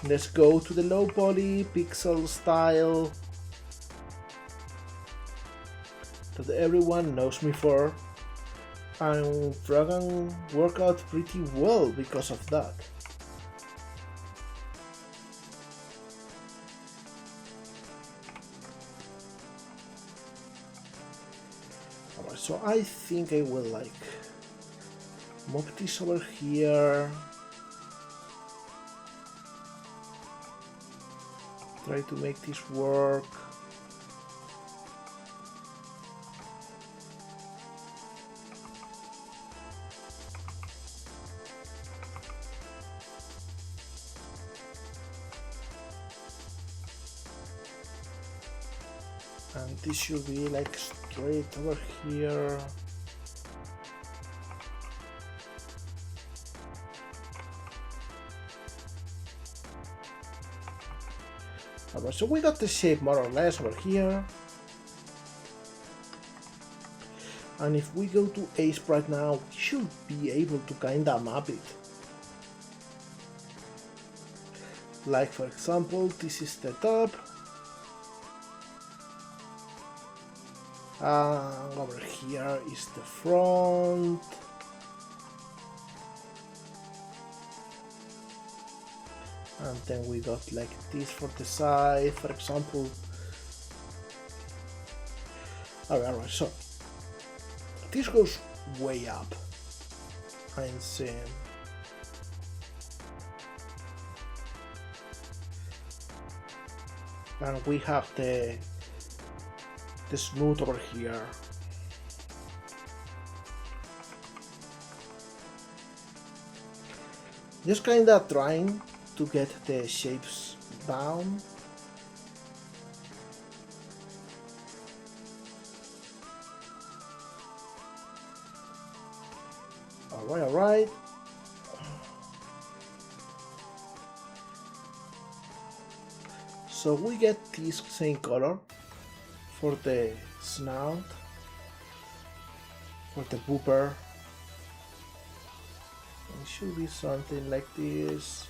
Let's go to the low poly pixel style. that everyone knows me for, and Dragon work out pretty well because of that. Alright, so I think I will like move this over here. Try to make this work. And this should be like straight over here. Alright, so we got the shape more or less over here. And if we go to Ace right now, we should be able to kinda map it. Like for example, this is the top. And over here is the front. And then we got like this for the side, for example. Alright, so this goes way up. I'm seeing. And we have the smooth over here. Just kinda trying to get the shapes down. Alright. So we get this same color for the snout, for the booper. It should be something like this.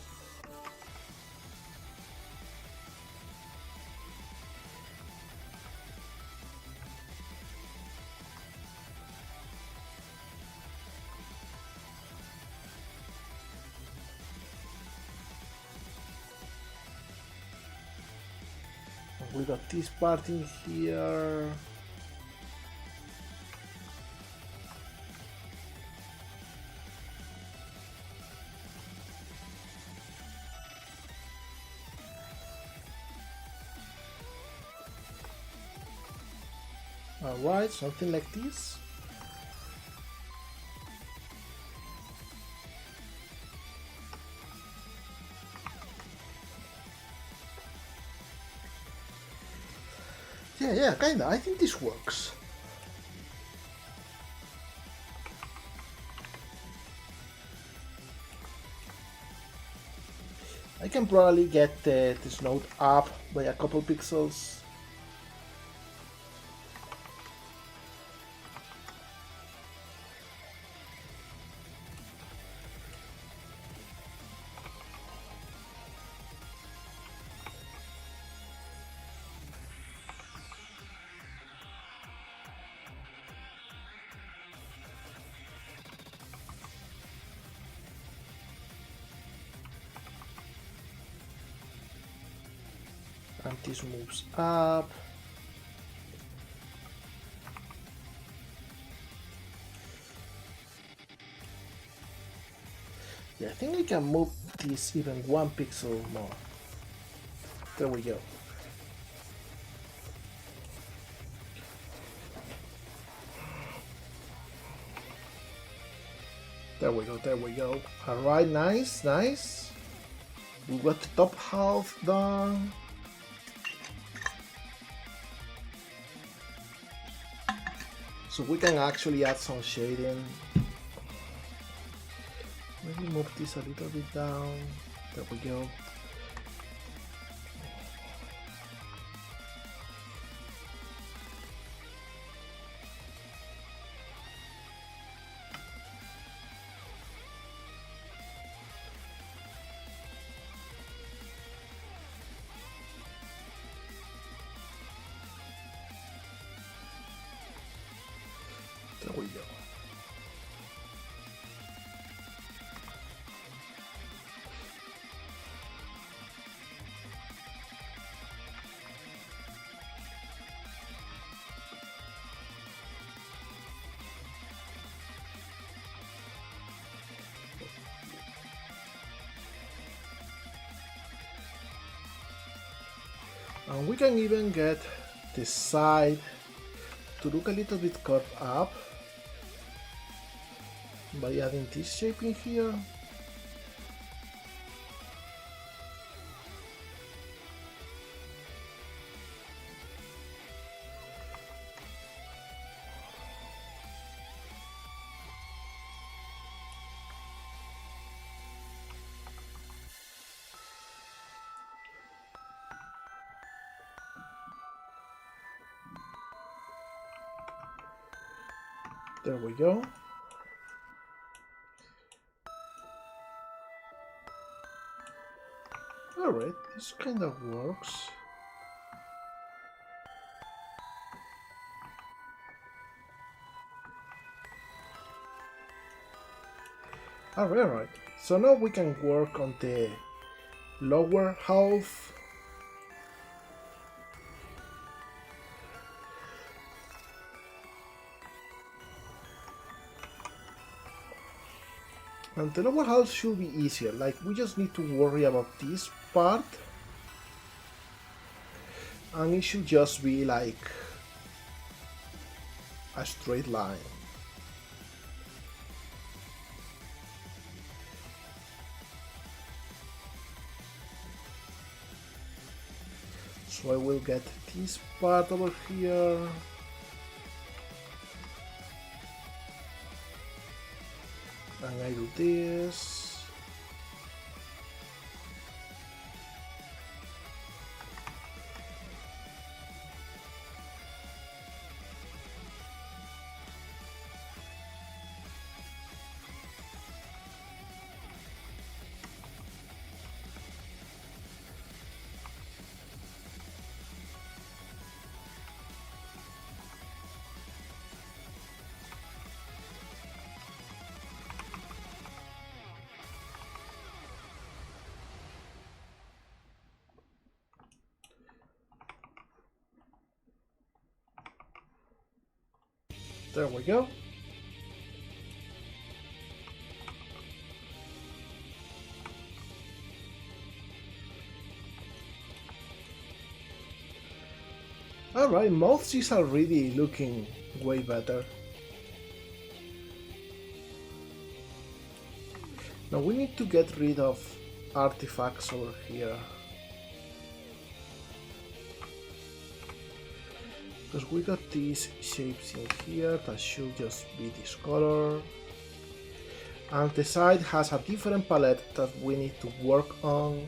We got this part in here. Alright, something like this. Yeah, kinda. I think this works. I can probably get this node up by a couple pixels. And this moves up. Yeah, I think I can move this even 1 pixel more. There we go. There we go. Alright, nice. We got the top half done. So we can actually add some shading. Maybe move this a little bit down. There we go. And we can even get the side to look a little bit curved up by adding this shape in here. There we go. Alright, this kind of works. Alright, so now we can work on the lower half. And the lower half should be easier, like we just need to worry about this part. And it should just be like a straight line. So I will get this part over here. And I do this. There we go. Alright, mouths is already looking way better. Now we need to get rid of artifacts over here. Because we got these shapes in here that should just be this color. And the side has a different palette that we need to work on.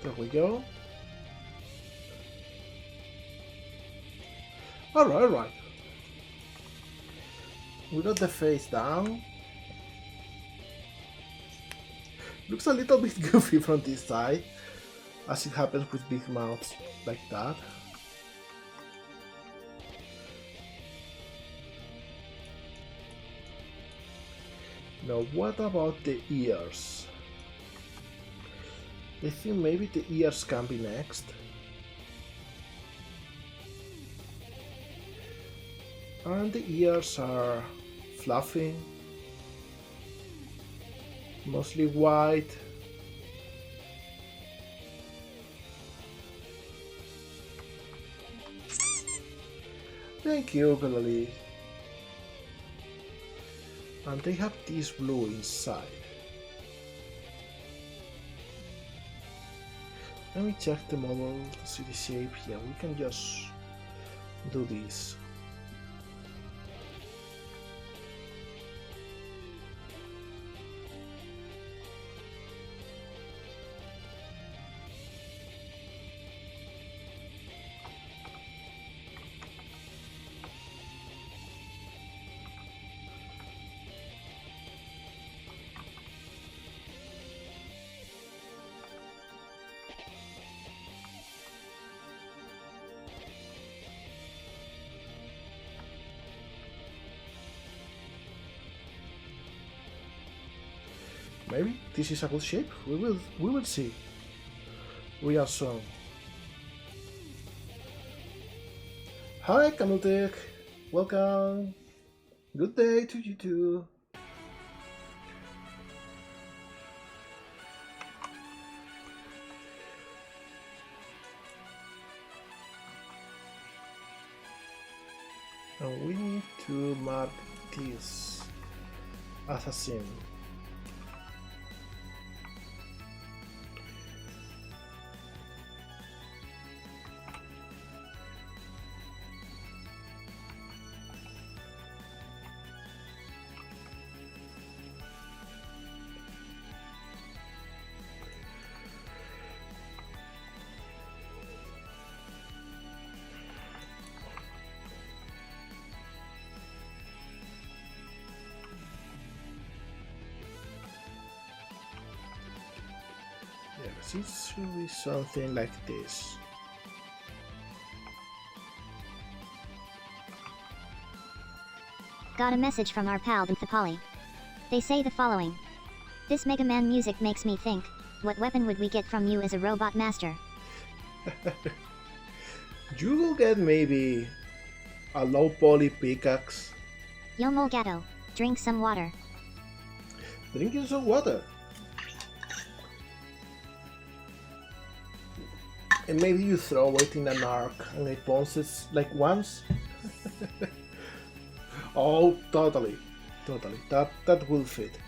There we go. Alright. We got the face down. Looks a little bit goofy from this side, as it happens with big mouths like that. Now what about the ears? I think maybe the ears can be next. And the ears are fluffy, mostly white. Thank you, Galactic. And they have this blue inside. Let me check the model to see the shape. Yeah, we can just do this. Maybe this is a good shape. We will see real soon. Hi, Galactic. Welcome. Good day to you too. And we need to mark this as a sim. Yes, it should be something like this. Got a message from our pal Lowpoly. They say the following. This Mega Man music makes me think, what weapon would we get from you as a robot master? You will get maybe a low poly pickaxe. Yo molegato, drink some water. Drinking some water. And maybe you throw it in an arc and it bounces like once. Oh, totally. That will fit.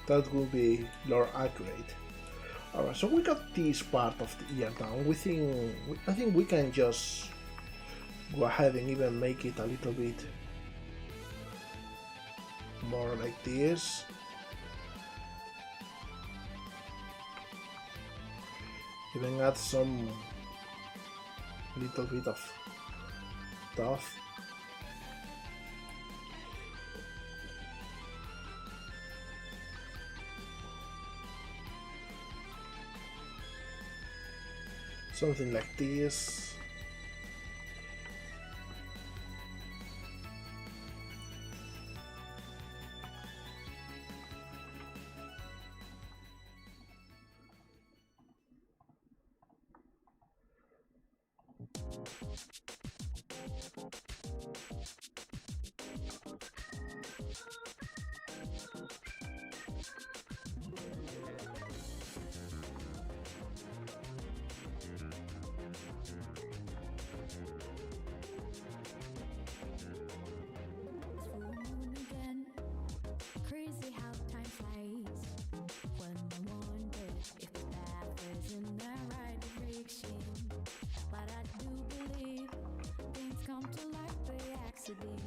That will be lore accurate. Alright, so we got this part of the ear down. I think we can just go ahead and even make it a little bit more like this. Even add some little bit of stuff. Something like this. Crazy how time flies when I wonder if the path is in the right direction. But I do believe things come to life by accident.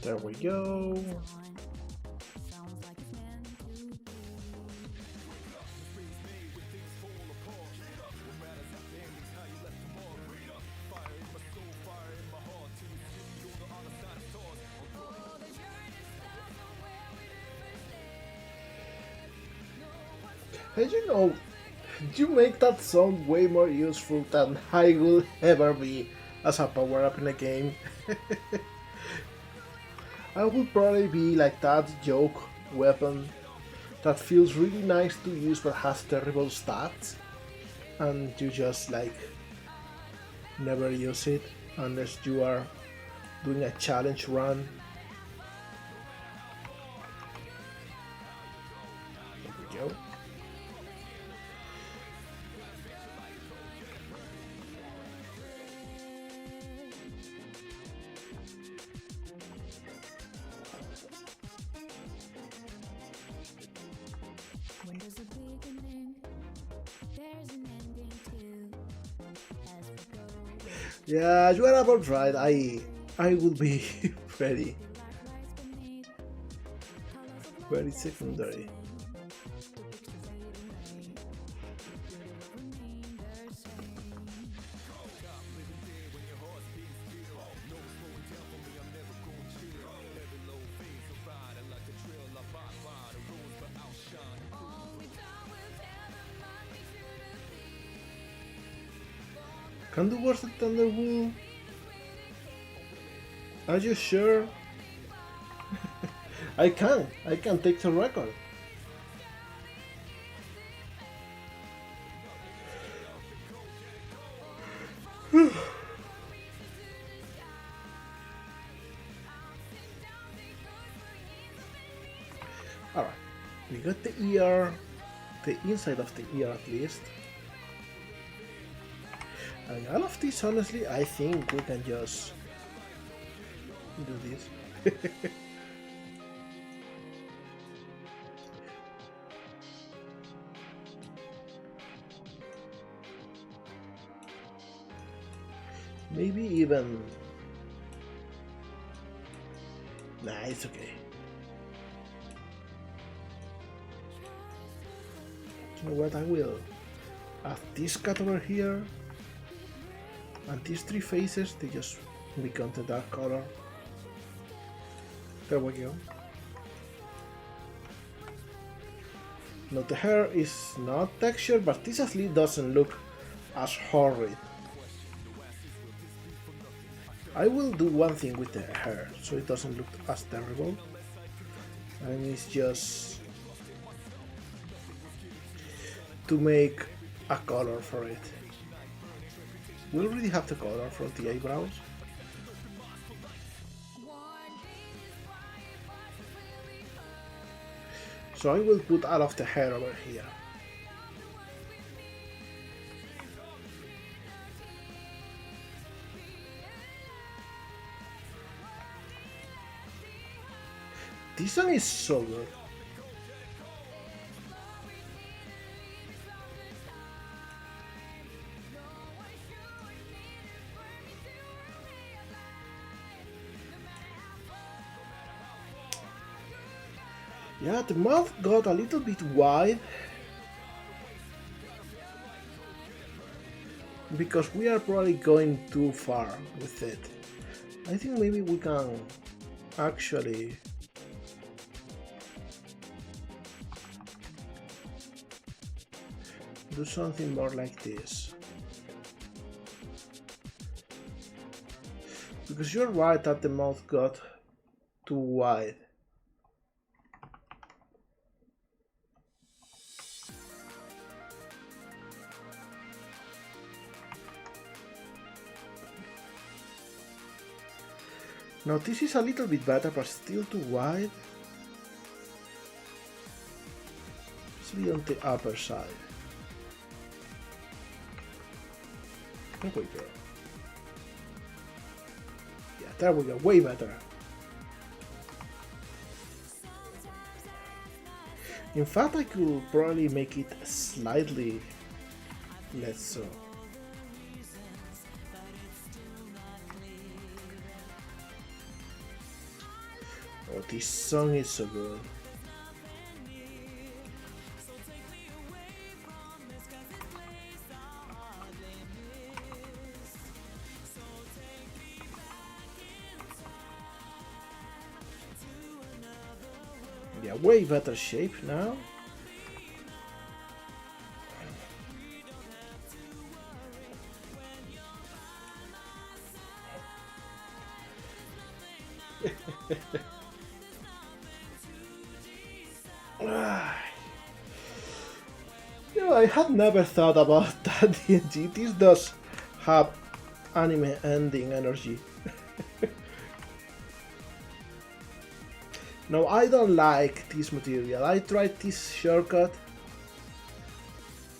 There we go. Sounds like it's meant to be. Hey, you know, you make that sound way more useful than I will ever be as a power up in a game. I will probably be like that joke weapon that feels really nice to use but has terrible stats, and you just like never use it unless you are doing a challenge run. There we go. When there's a beginning, there's an ending too. As we go, Yeah, you are about right. I will be very lies beneath colors of light very secondary. the pictures fading remain the same. All we done will tell them what we should have Can do worse than Thunderbolt? Are you sure? I can take the record. got the ear, the inside of the ear at least. And all of this, honestly, I think we can just do this. Maybe even... Nah, it's okay. You know what, I will add this cat over here, and these three faces, they just become the dark color. There we go. Now the hair is not textured, but this at least doesn't look as horrid. I will do one thing with the hair, so it doesn't look as terrible. And it's just to make a color for it. We already have the color for the eyebrows. So I will put all of the hair over here. This one is so good. Yeah, the mouth got a little bit wide because we are probably going too far with it. I think maybe we can actually do something more like this. Because you're right that the mouth got too wide. Now this is a little bit better, but still too wide. Especially on the upper side. There we go. Yeah, there we go, way better. In fact, I could probably make it slightly less so. Oh, this song is so good. Yeah, way better shape now. You know, I had never thought about that D&G. This does have anime ending energy. No, I don't like this material. I tried this shortcut,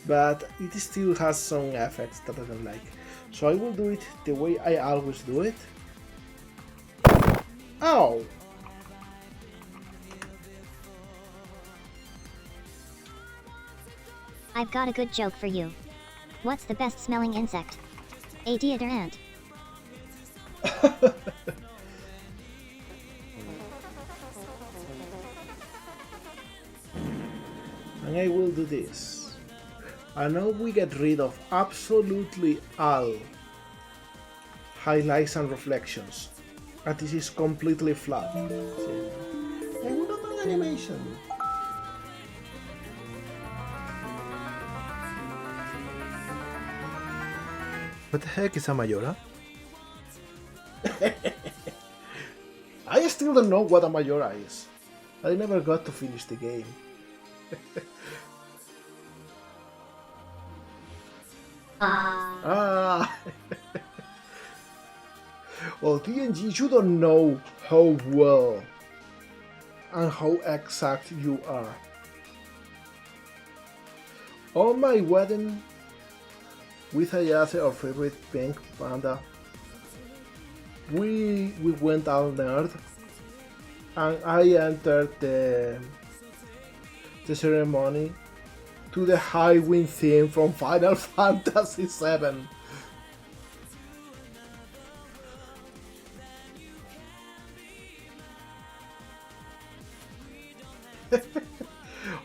but it still has some effects that I don't like. So I will do it the way I always do it. Ow! I've got a good joke for you. What's the best smelling insect? A deodorant. And I will do this. And now we get rid of absolutely all highlights and reflections. And this is completely flat. See? I will not do animation. What the heck is a Mayora? I still don't know what a Mayora is. I never got to finish the game. Ah. Well, TNG, you don't know how well and how exact you are. On my wedding with Ayase, our favorite pink panda, we went all nerd and I entered the ceremony to the high wind theme from Final Fantasy VII.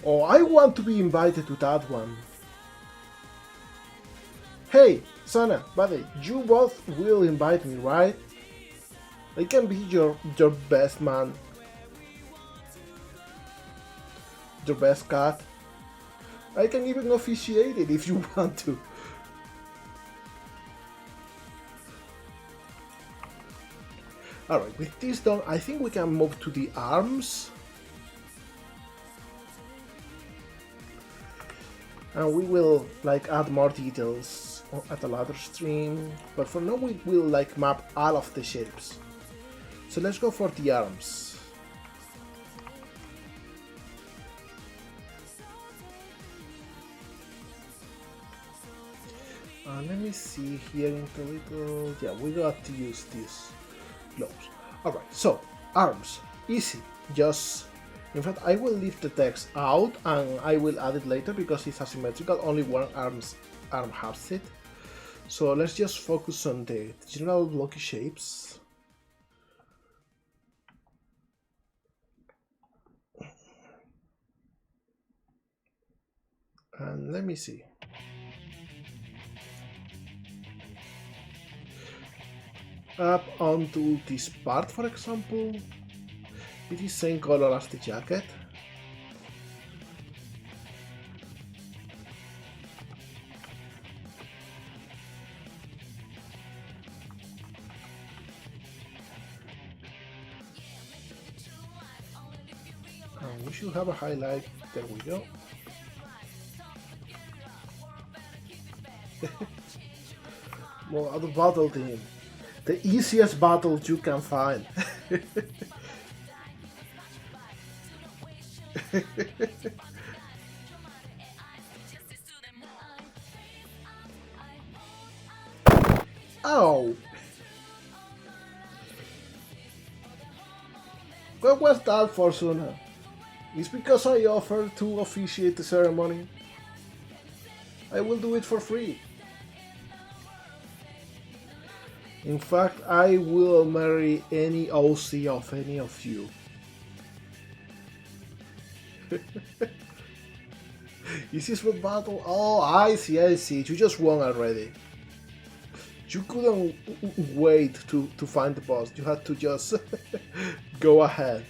Oh, I want to be invited to that one. Hey, Sana, buddy, you both will invite me, right? I can be your best man. Your best cat. I can even officiate it if you want to. Alright, with this done, I think we can move to the arms. And we will like add more details at a later stream, but for now we will like map all of the shapes. So let's go for the arms. Let me see here in Twinkle. Yeah, we got to use these gloves. Alright, so arms, easy. Just, in fact, I will leave the text out and I will add it later because it's asymmetrical. Only one arm has it. So let's just focus on the general blocky shapes. And let me see. Up onto this part, for example, it is same color as the jacket. And we should have a highlight. There we go. Well, other battle team. The easiest battle you can find. Oh! What was that for, Suna? It's because I offered to officiate the ceremony. I will do it for free. In fact, I will marry any OC of any of you. Is this what battle? Oh, I see. You just won already. You couldn't wait to find the boss. You had to just go ahead.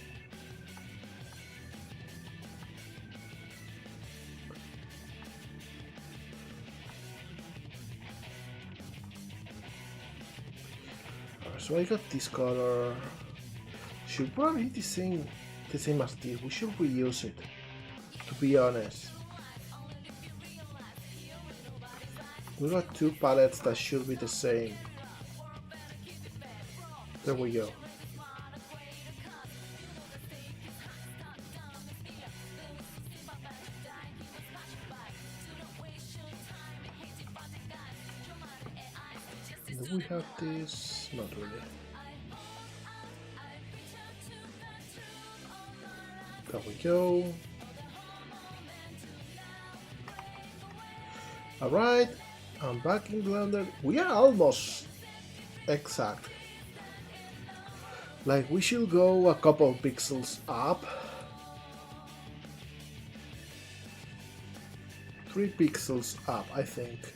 So I got this color. Should probably be the same as this. We should reuse it, to be honest. We got two palettes that should be the same. There we go. Do we have this? Not really. There we go. Alright, I'm back in Blender. We are almost exact. Like, we should go a couple pixels up. 3 pixels up, I think.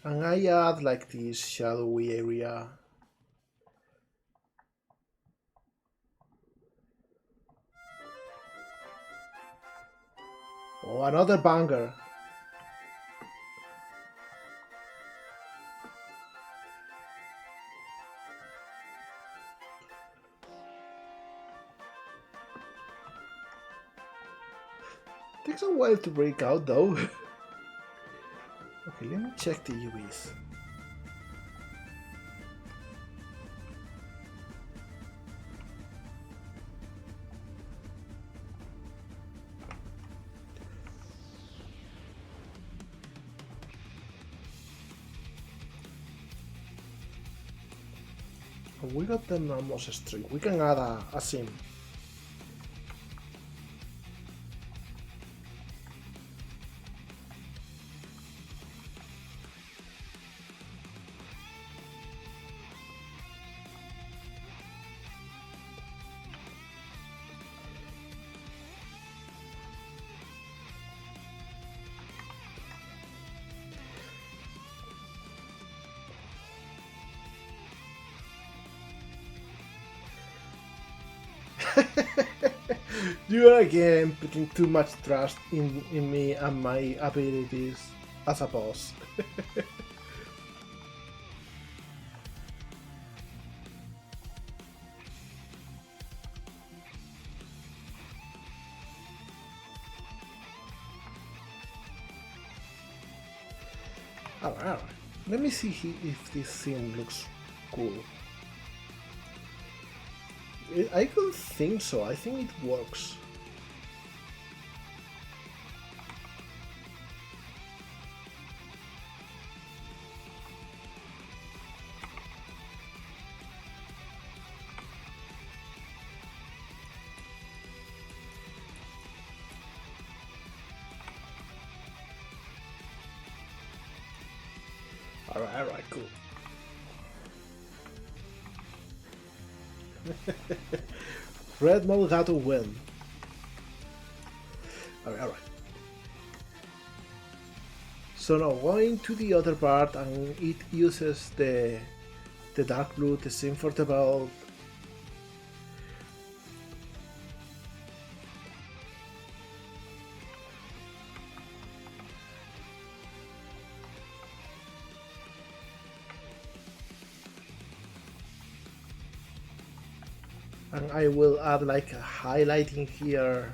And I add like this shadowy area. Oh, another banger. Takes a while to break out though. Okay, let me check the UVs. We got them almost straight. We can add a sim. You are again putting too much trust in me and my abilities as a boss. Alright. Let me see if this thing looks cool. I don't think so. I think it works. Alright, cool. Red molegato win. Alright. So now going to the other part, and it uses the dark blue, the sim for the belt. And I will add like a highlighting here.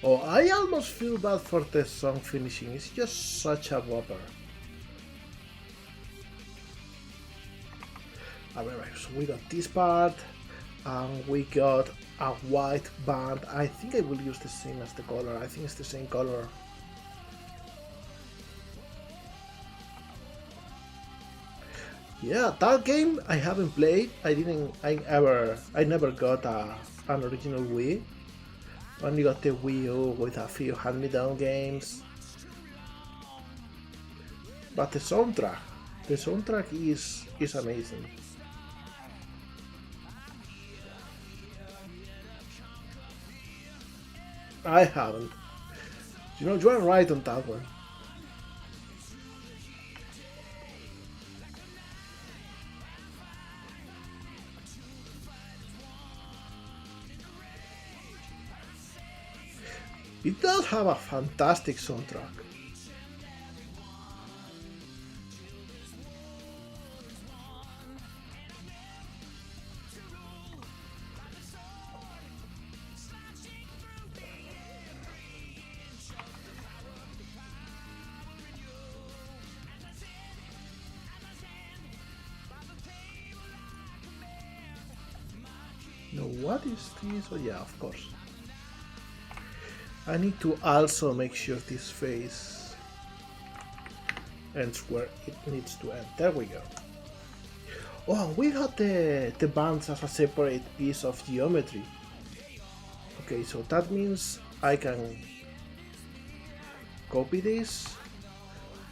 Oh, I almost feel bad for the song finishing. It's just such a whopper. Alright, so we got this part. And we got a white band. I think I will use the same as the color. I think it's the same color. Yeah, that game I haven't played. I never got an original Wii. Only got the Wii U with a few hand-me-down games. But the soundtrack is amazing. I haven't. You know, you are right on that one. It does have a fantastic soundtrack. Now what is this? Oh yeah, of course. I need to also make sure this face ends where it needs to end. There we go. Oh, we got the bands as a separate piece of geometry. Okay, so that means I can copy this,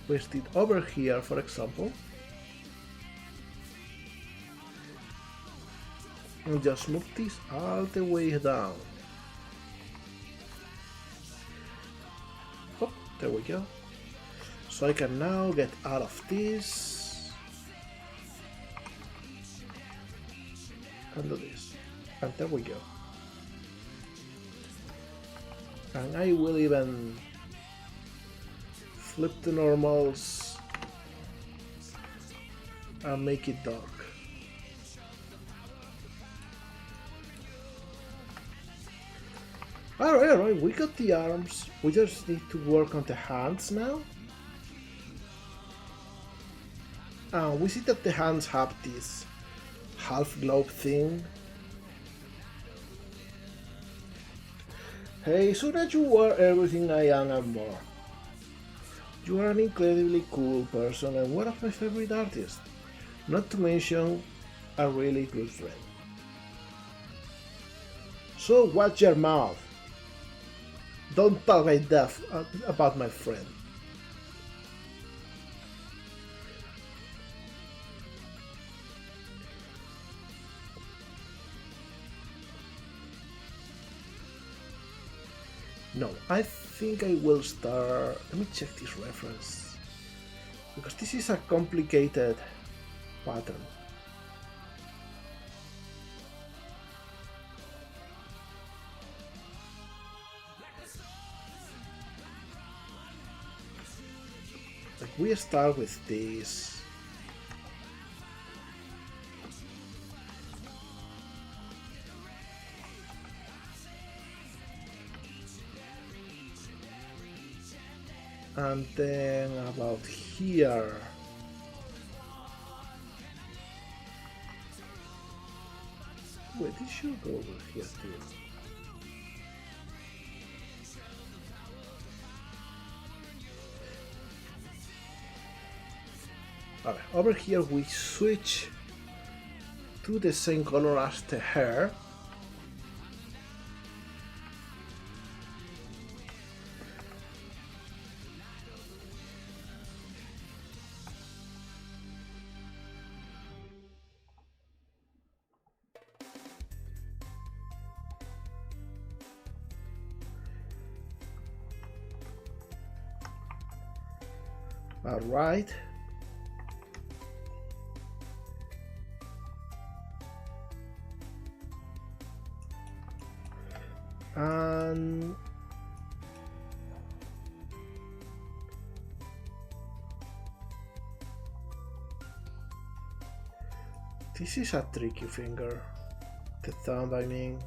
paste it over here, for example, and just move this all the way down. Oh, there we go. So I can now get out of this and do this, and there we go. And I will even flip the normals and make it dark. Alright, we got the arms. We just need to work on the hands now. And we see that the hands have this half globe thing. Hey, Sura, you are everything I am and more. You are an incredibly cool person and one of my favorite artists. Not to mention a really good friend. So watch your mouth. Don't talk like that about my friend. No, I think I will start. Let me check this reference. Because this is a complicated pattern. Like we start with this. And then about here. Wait, this should go over here too. Alright, over here we switch to the same color as the hair. Alright. And this is a tricky finger. The thumb, I mean.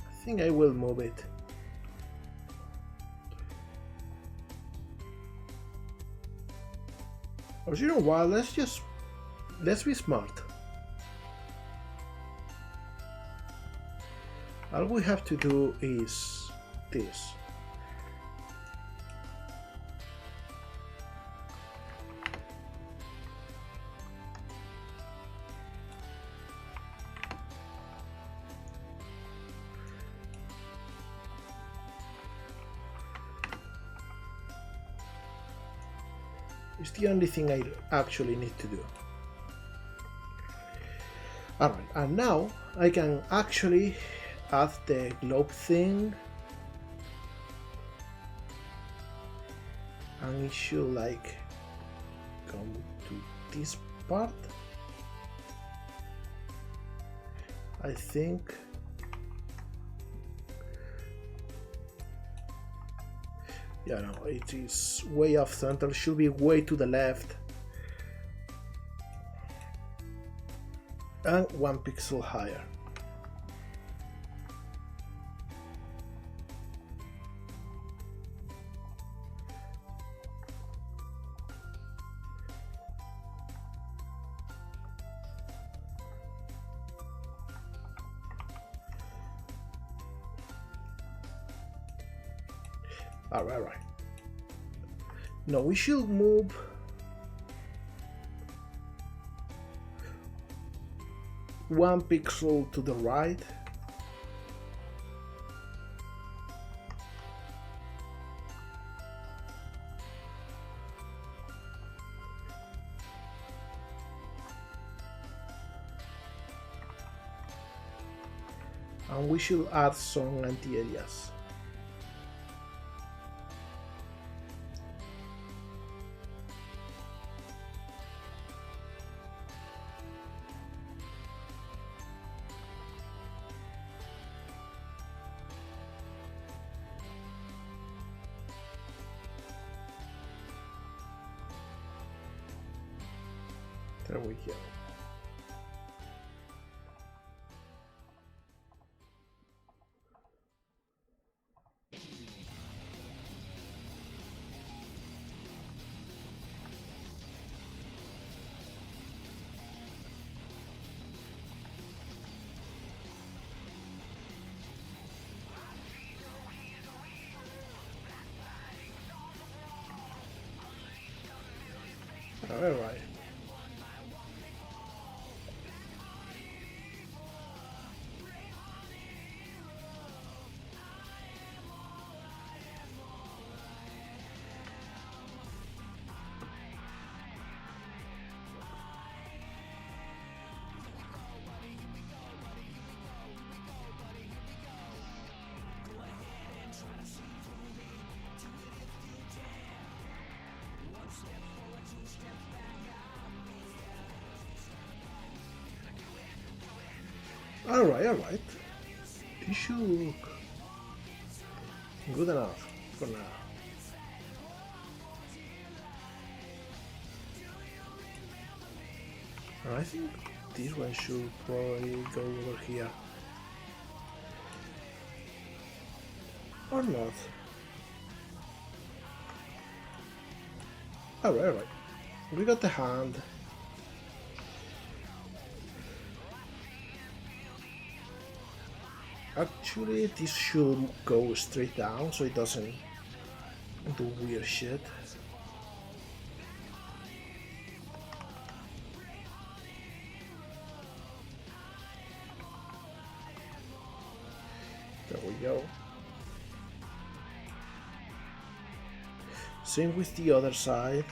I think I will move it. Or you know what, let's be smart. All we have to do is this. It's the only thing I actually need to do. Alright, and now I can actually add the globe thing. And it should like come to this part. I think. Yeah, no, it is way off center, should be way to the left. And 1 pixel higher. Alright. No, we should move one pixel to the right. And we should add some anti-alias. There we go. Alright. Alright. This should look good enough for now. And I think this one should probably go over here. Or not. Alright. We got the hand. Actually, this should go straight down so it doesn't do weird shit. There we go. Same with the other side.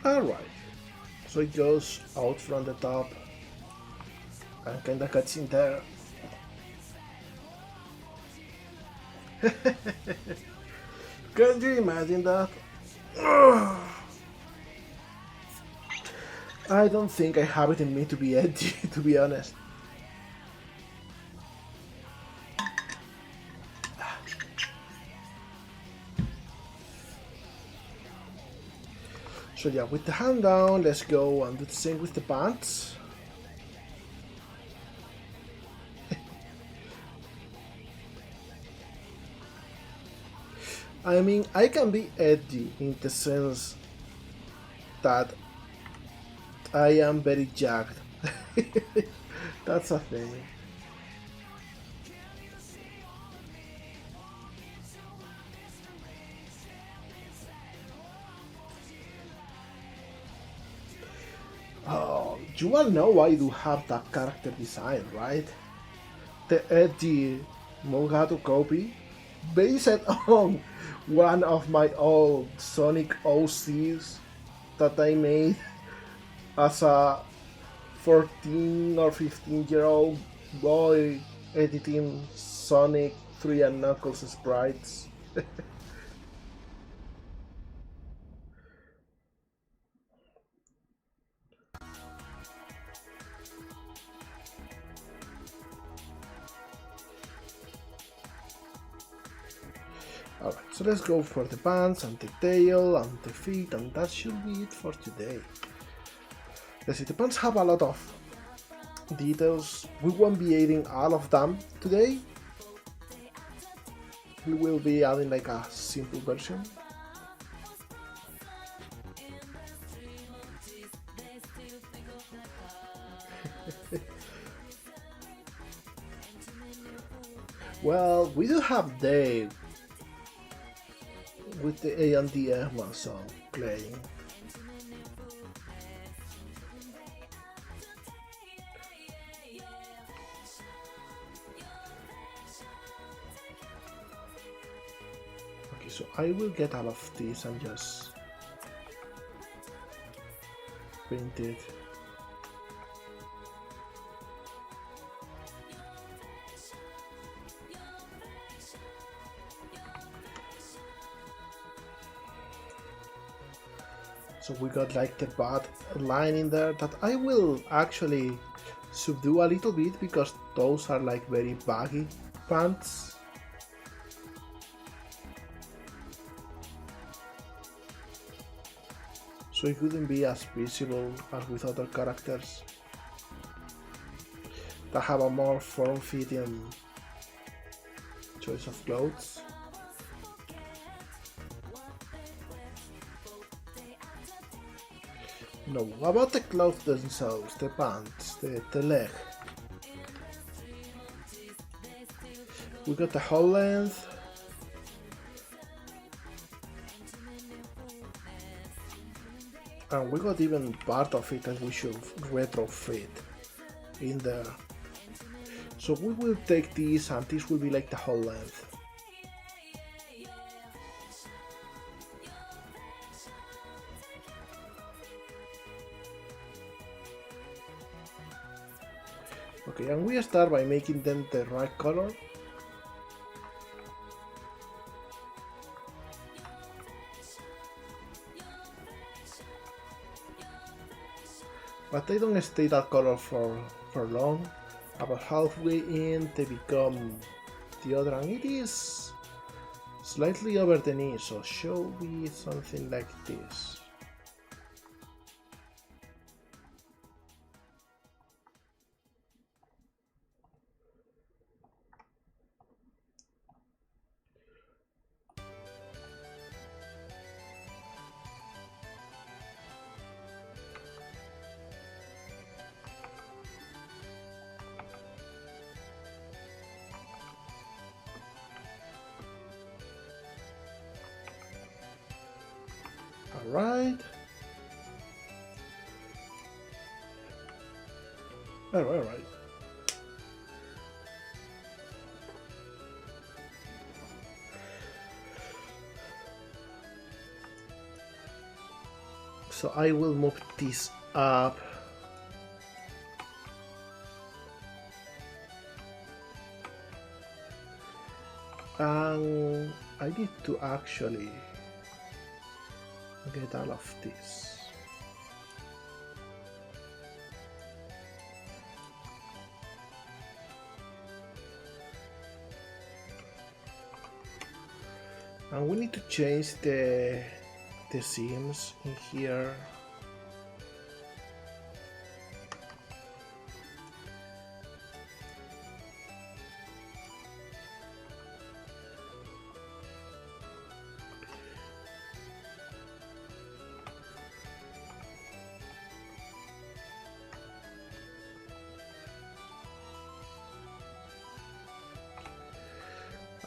Alright, so it goes out from the top and kinda cuts in there. Can you imagine that? I don't think I have it in me to be edgy, to be honest. So yeah, with the hand down, let's go and do the same with the pants. I mean, I can be edgy in the sense that I am very jacked. That's a thing. Oh, you all know I do have that character design, right? The edgy molegato copy based on one of my old Sonic OCs that I made as a 14 or 15-year-old boy editing Sonic 3 and Knuckles sprites. Alright, so let's go for the pants and the tail and the feet, and that should be it for today. Let's see, the pants have a lot of details. We won't be adding all of them today. We will be adding like a simple version. Well, we do have Dave with the A&DF song playing. Okay, so I will get all of these and just paint it. So we got like the bad line in there that I will actually subdue a little bit because those are like very baggy pants. So it couldn't be as visible as with other characters that have a more form-fitting choice of clothes. No, about the clothes themselves, the pants, the leg. We got the whole length. And we got even part of it that we should retrofit in there. So we will take this and this will be like the whole length. Okay, and we start by making them the right color. But they don't stay that color for long. About halfway in they become the other, and it is slightly over the knee, so should be something like this. Alright. Alright. So I will move this up. And I need to actually get all of this. And we need to change the seams in here.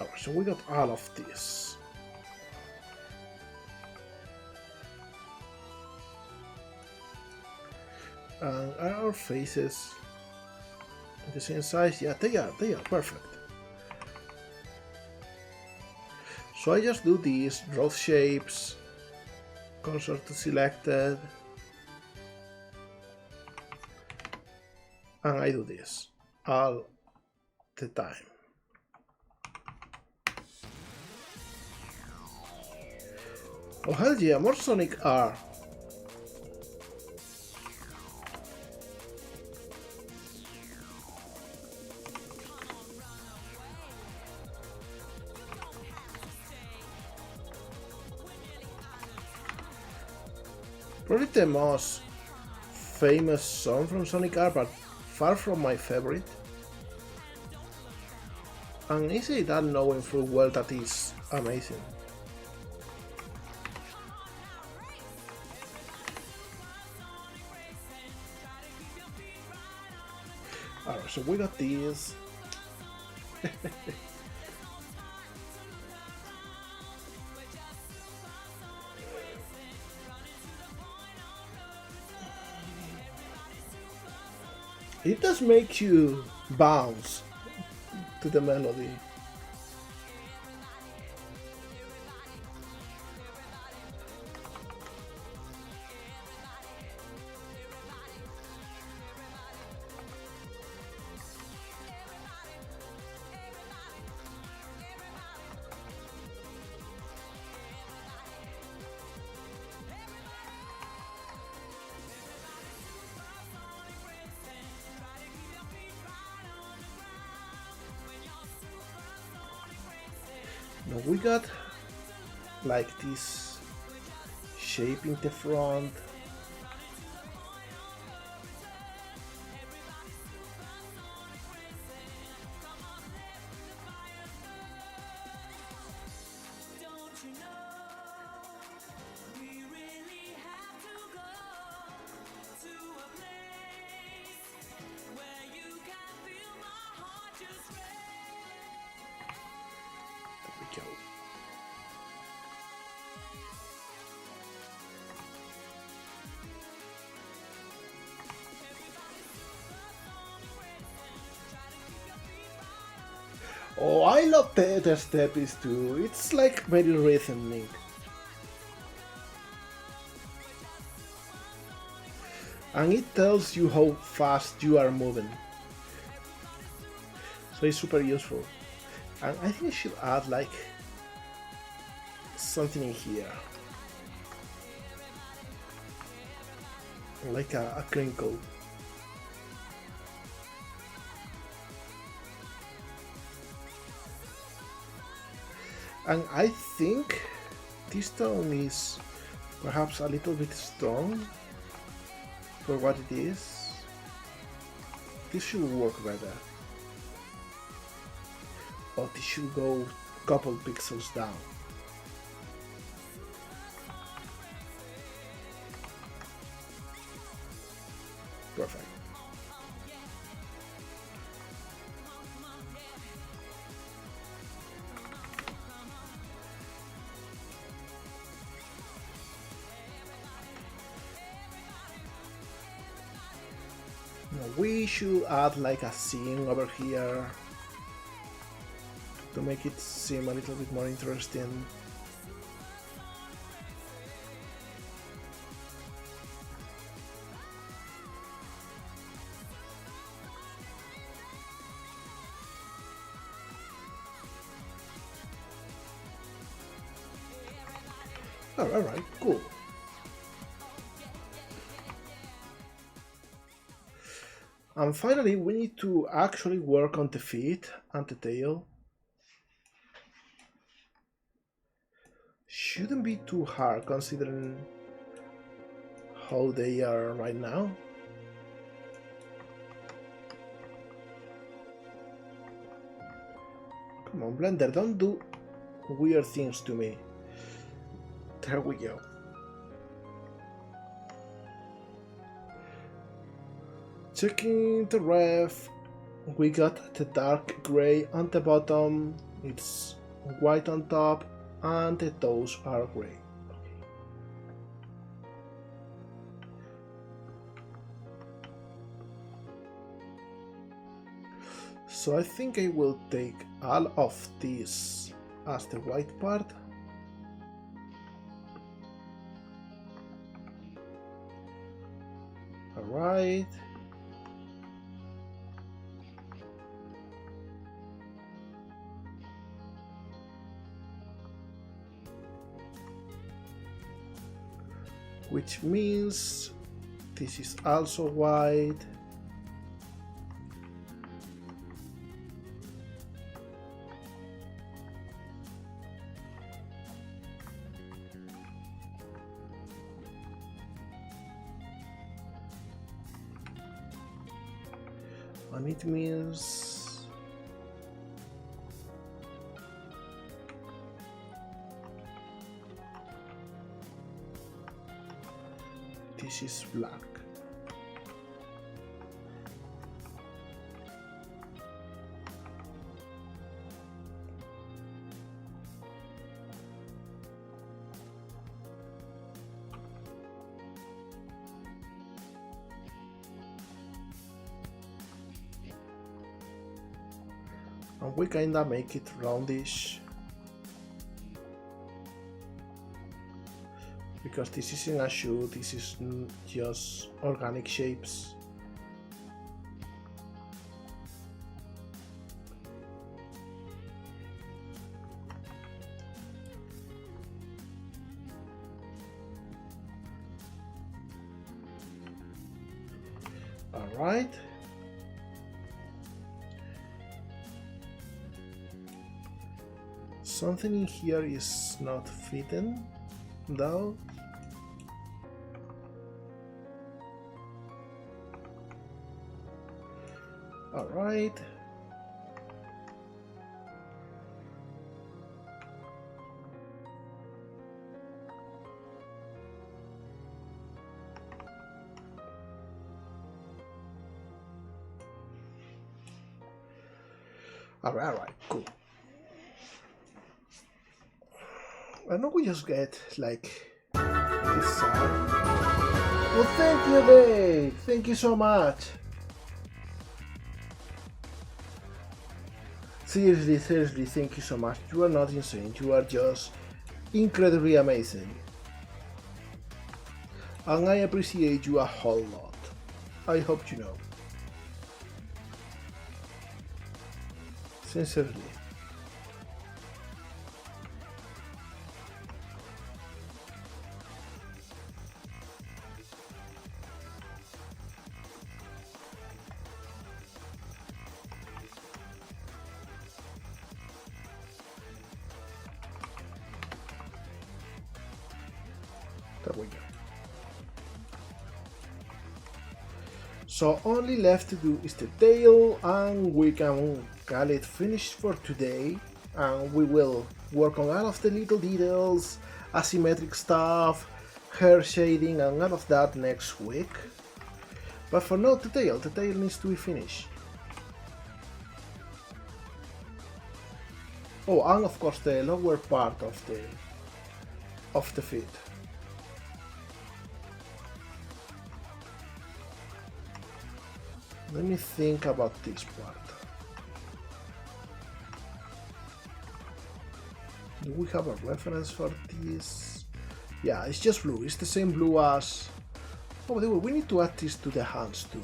Alright, so we got all of this. And are our faces the same size? Yeah, they are perfect. So I just do these, draw shapes, cursor to selected, and I do this all the time. Oh hell yeah, more Sonic R. Probably the most famous song from Sonic R, but far from my favorite. And easy that knowing full well that is amazing. Alright, so we got these. It does make you bounce to the melody. Now we got like this shape in the front. There we go. Oh, I love the steppies too. It's like very rhythmic. And it tells you how fast you are moving. So it's super useful. And I think I should add like something in here. Like a crinkle. And I think this tone is perhaps a little bit strong for what it is. This should work better. Or this should go a couple pixels down. Perfect. Now we should add like a scene over here to make it seem a little bit more interesting. Alright, cool. And finally, we need to actually work on the feet and the tail. Shouldn't be too hard considering how they are right now. Come on, Blender, don't do weird things to me. There we go. Checking the ref, we got the dark gray on the bottom, it's white on top, and the toes are gray. So I think I will take all of this as the white part. Alright. Which means this is also white. And it means this is black. And we kinda make it roundish because this isn't a shoe, this is just organic shapes. All right. Something in here is not fitting, though. Alright. Alright, cool. I know we just get like this side. Well, thank you, Dave. Thank you so much. Seriously, thank you so much. You are not insane. You are just incredibly amazing. And I appreciate you a whole lot. I hope you know. Sincerely. There we go. So only left to do is the tail, and we can call it finished for today, and we will work on all of the little details, asymmetric stuff, hair shading and all of that next week. But for now, the tail needs to be finished. Oh, and of course the lower part of the feet. Let me think about this part. Do we have a reference for this? Yeah, it's just blue. It's the same blue as... Oh, by the way, we need to add this to the hands too.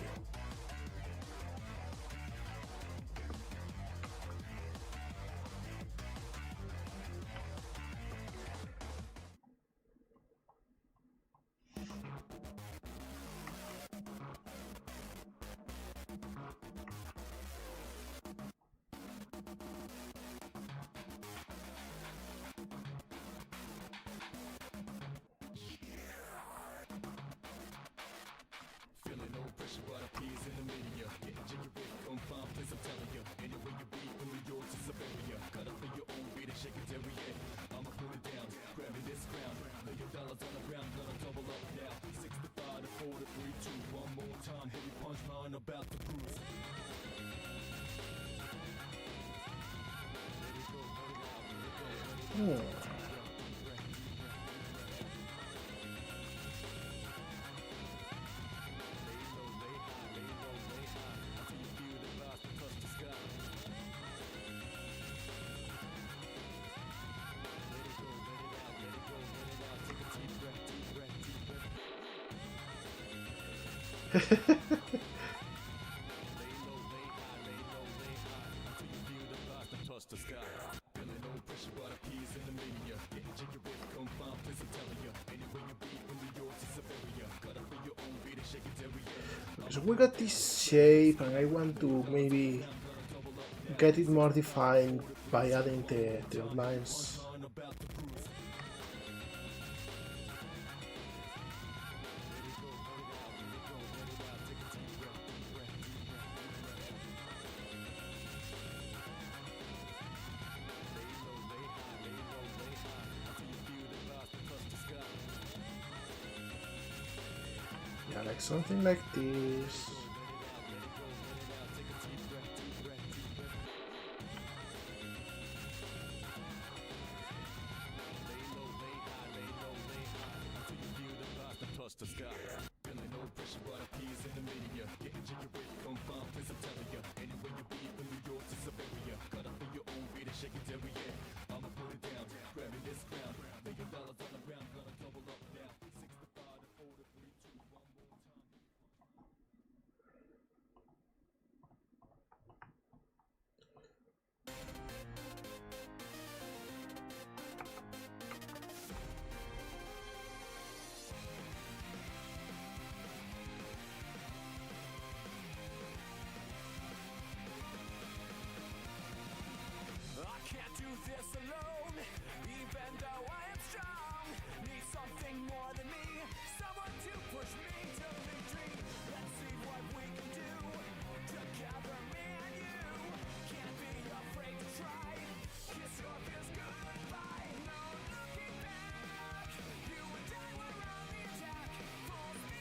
So we got this shape, and I want to maybe get it more defined by adding the lines. Yeah, like something like this.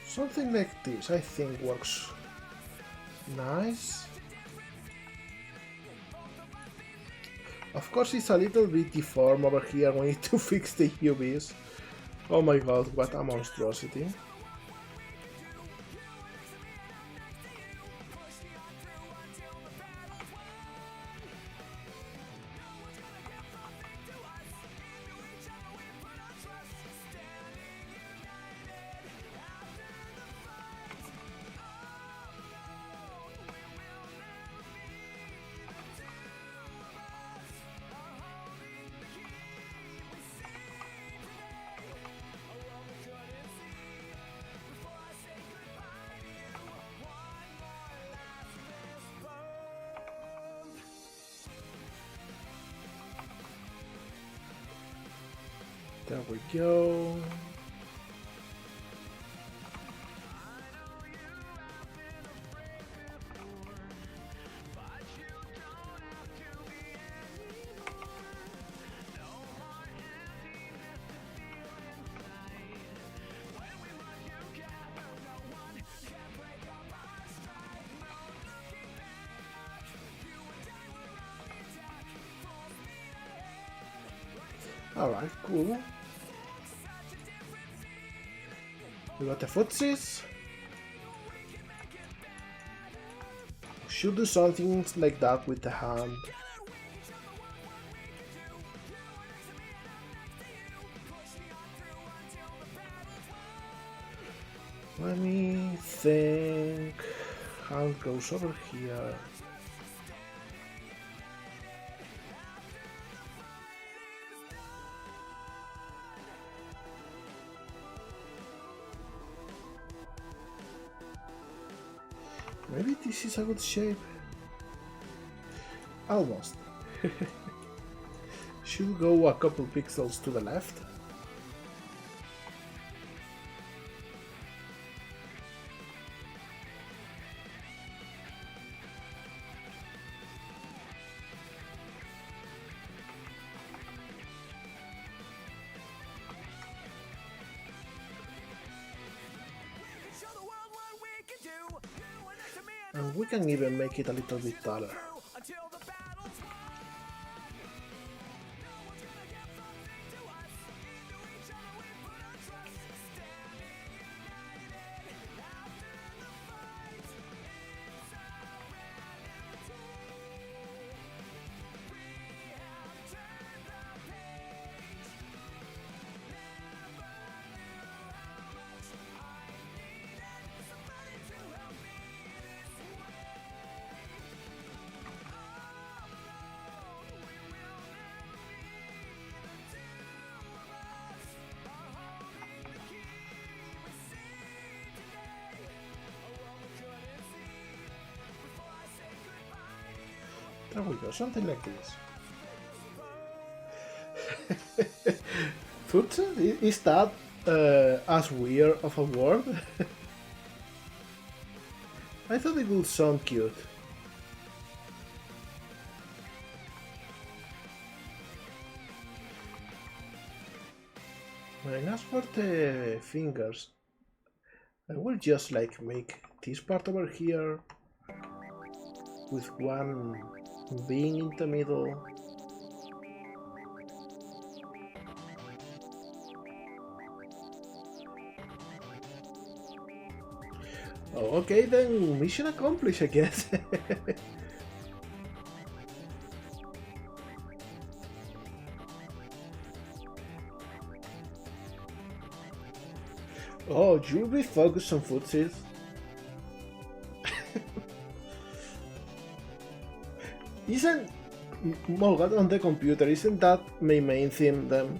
Something like this, I think, works nice. Of course, it's a little bit deformed over here. We need to fix the UVs. Oh my god, what a monstrosity. There we go. Alright, cool. We got the footsies. Should do something like that with the hand. Let me think. Hand goes over here. Maybe this is a good shape. Almost. Should go a couple pixels to the left. And we can even make it a little bit taller. There we go, something like this. Foot? Is that as weird of a word? I thought it would sound cute. And as for the fingers, I will just like make this part over here with one being in the middle. Oh, okay then, mission accomplished, I guess. Oh, you'll be focused on footsies. Isn't molegato on the computer, isn't that my main theme then?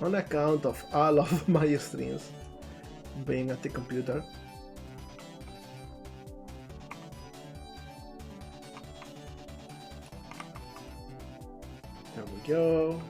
on account of all of my streams being at the computer. There we go.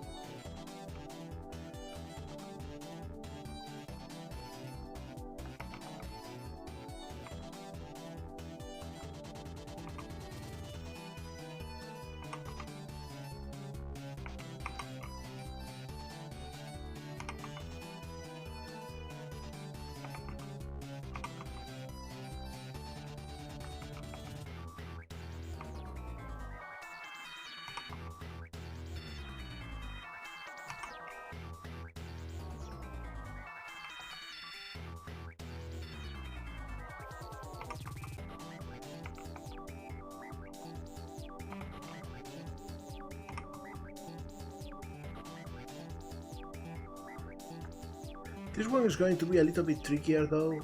This one is going to be a little bit trickier though.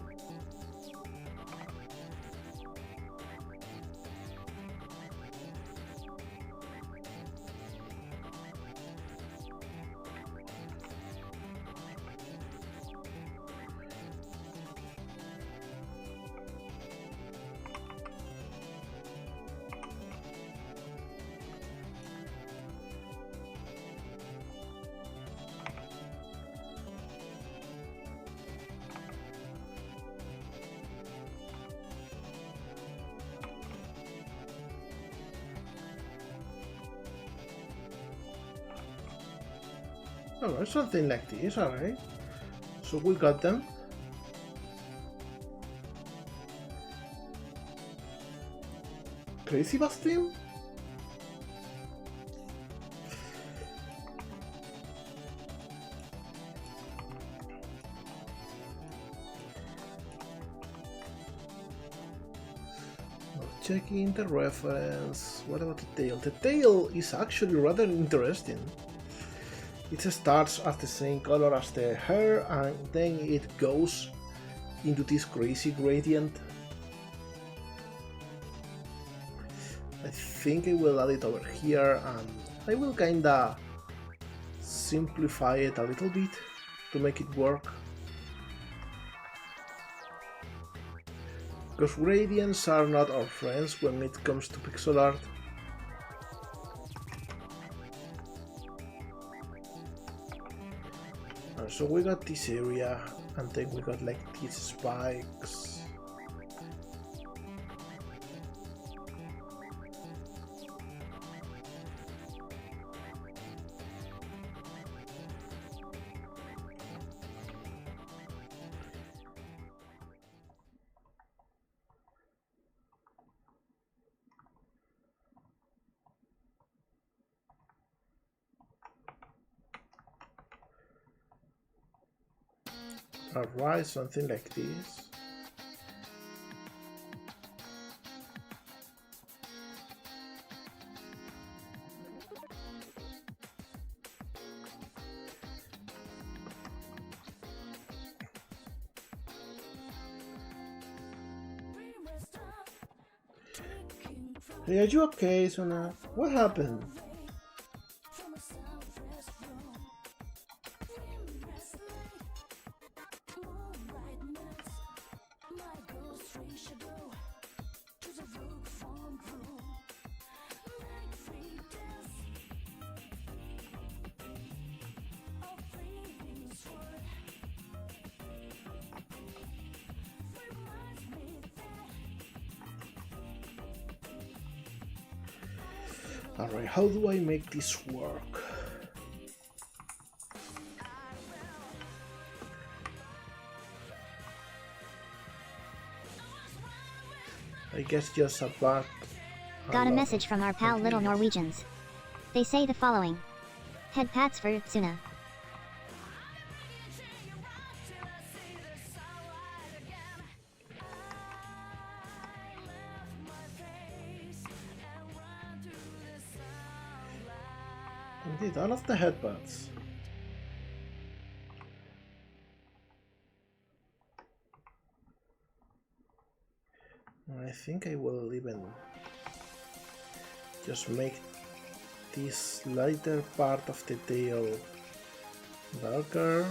Oh, something like this, alright. So we got them. Crazy bus team? Checking the reference. What about the tail? The tail is actually rather interesting. It starts as the same color as the hair and then it goes into this crazy gradient. I think I will add it over here and I will kinda simplify it a little bit to make it work. Because gradients are not our friends when it comes to pixel art. So we got this area, and then we got like these spikes. Alright, something like this. Hey, are you okay, Sona? What happened? Alright, how do I make this work? I guess just a back. Got a message from our pal Little Norwegians. They say the following. Head pats for Suna. Indeed, all of the headbuds. I think I will even just make this lighter part of the tail Darker.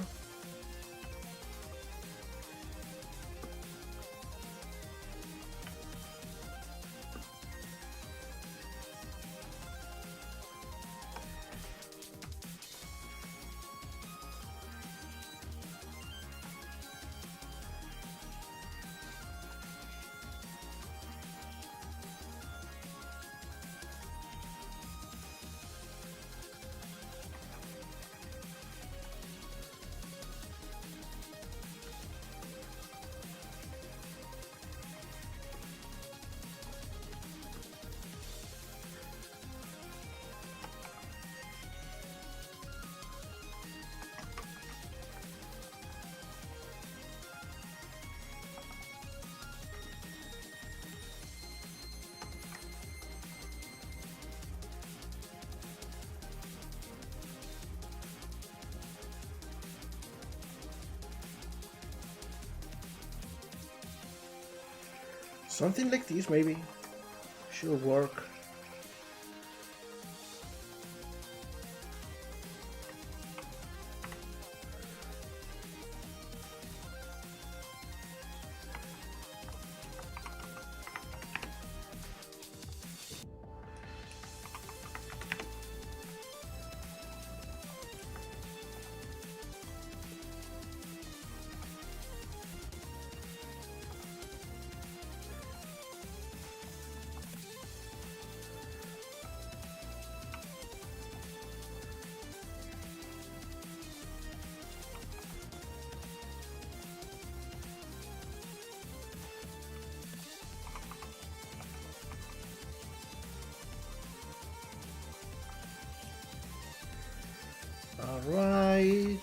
Something like this maybe should work. All right.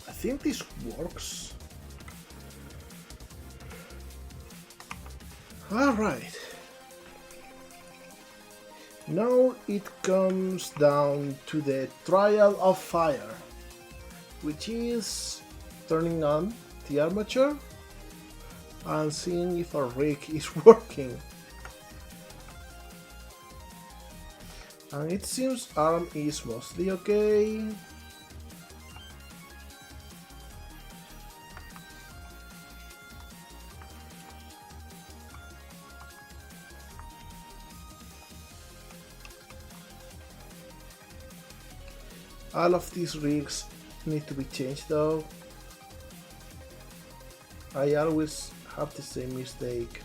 I think this works. Alright. Now it comes down to the trial of fire, which is turning on the armature and seeing if our rig is working. And it seems arm is mostly okay. All of these rigs need to be changed though. I always have the same mistake.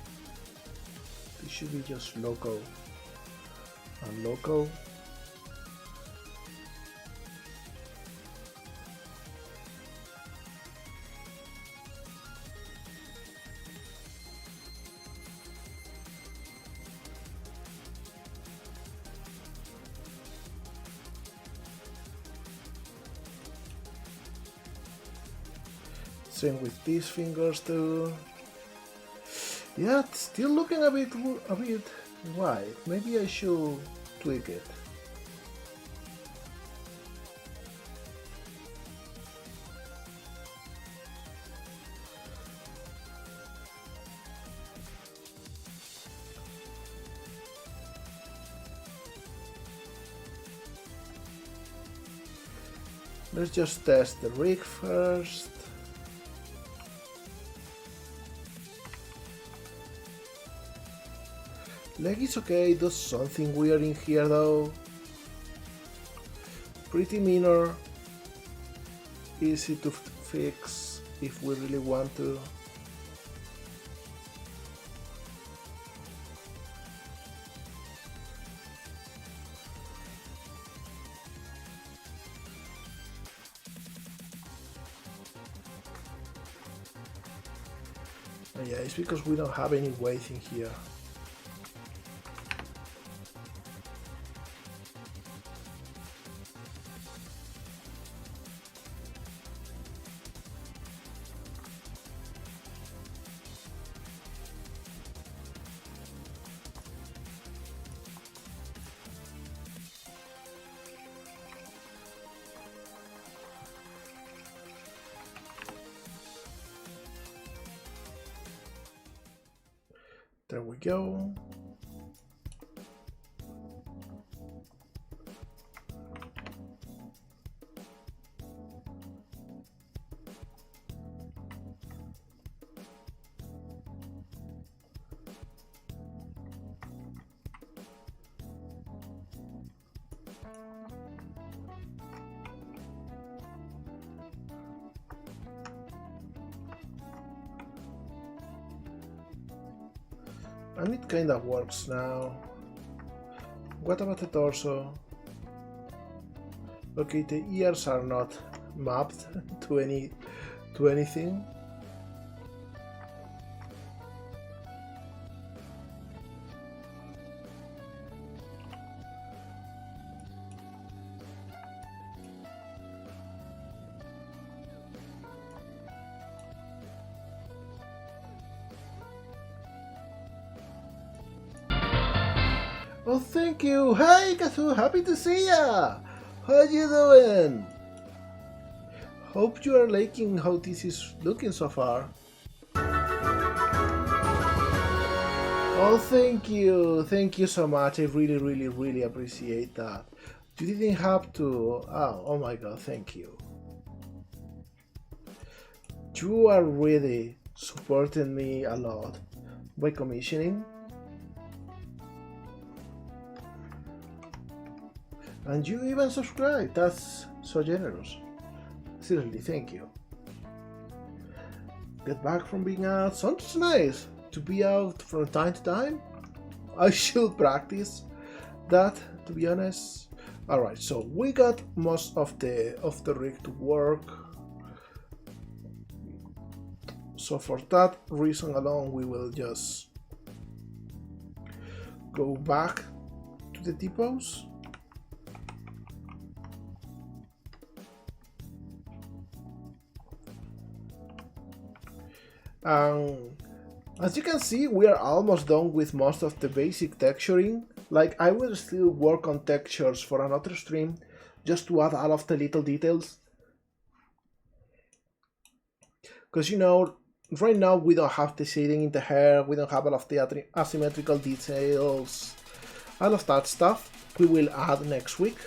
It should be just loco and loco. Same with these fingers too. Yeah, it's still looking a bit white. Maybe I should tweak it. Let's just test the rig first. Leg is okay, does something weird in here though. Pretty minor. Easy to fix if we really want to. Yeah, it's because we don't have any weight in here. There we go. And it kinda works now. What about the torso? Okay, the ears are not mapped to anything. Oh, thank you! Hey, Kazoo! Happy to see ya! How you doing? Hope you are liking how this is looking so far. Oh, thank you! Thank you so much. I really appreciate that. You didn't have to... oh my god, thank you. You are really supporting me a lot by commissioning. And you even subscribe, that's so generous. Seriously, thank you. Get back from being out, sounds nice. To be out from time to time? I should practice that, to be honest. Alright, so we got most of the rig to work. So for that reason alone, we will just go back to the depots. As you can see, we are almost done with most of the basic texturing. Like, I will still work on textures for another stream, just to add all of the little details. Because, you know, right now we don't have the shading in the hair, we don't have all of the asymmetrical details, all of that stuff we will add next week.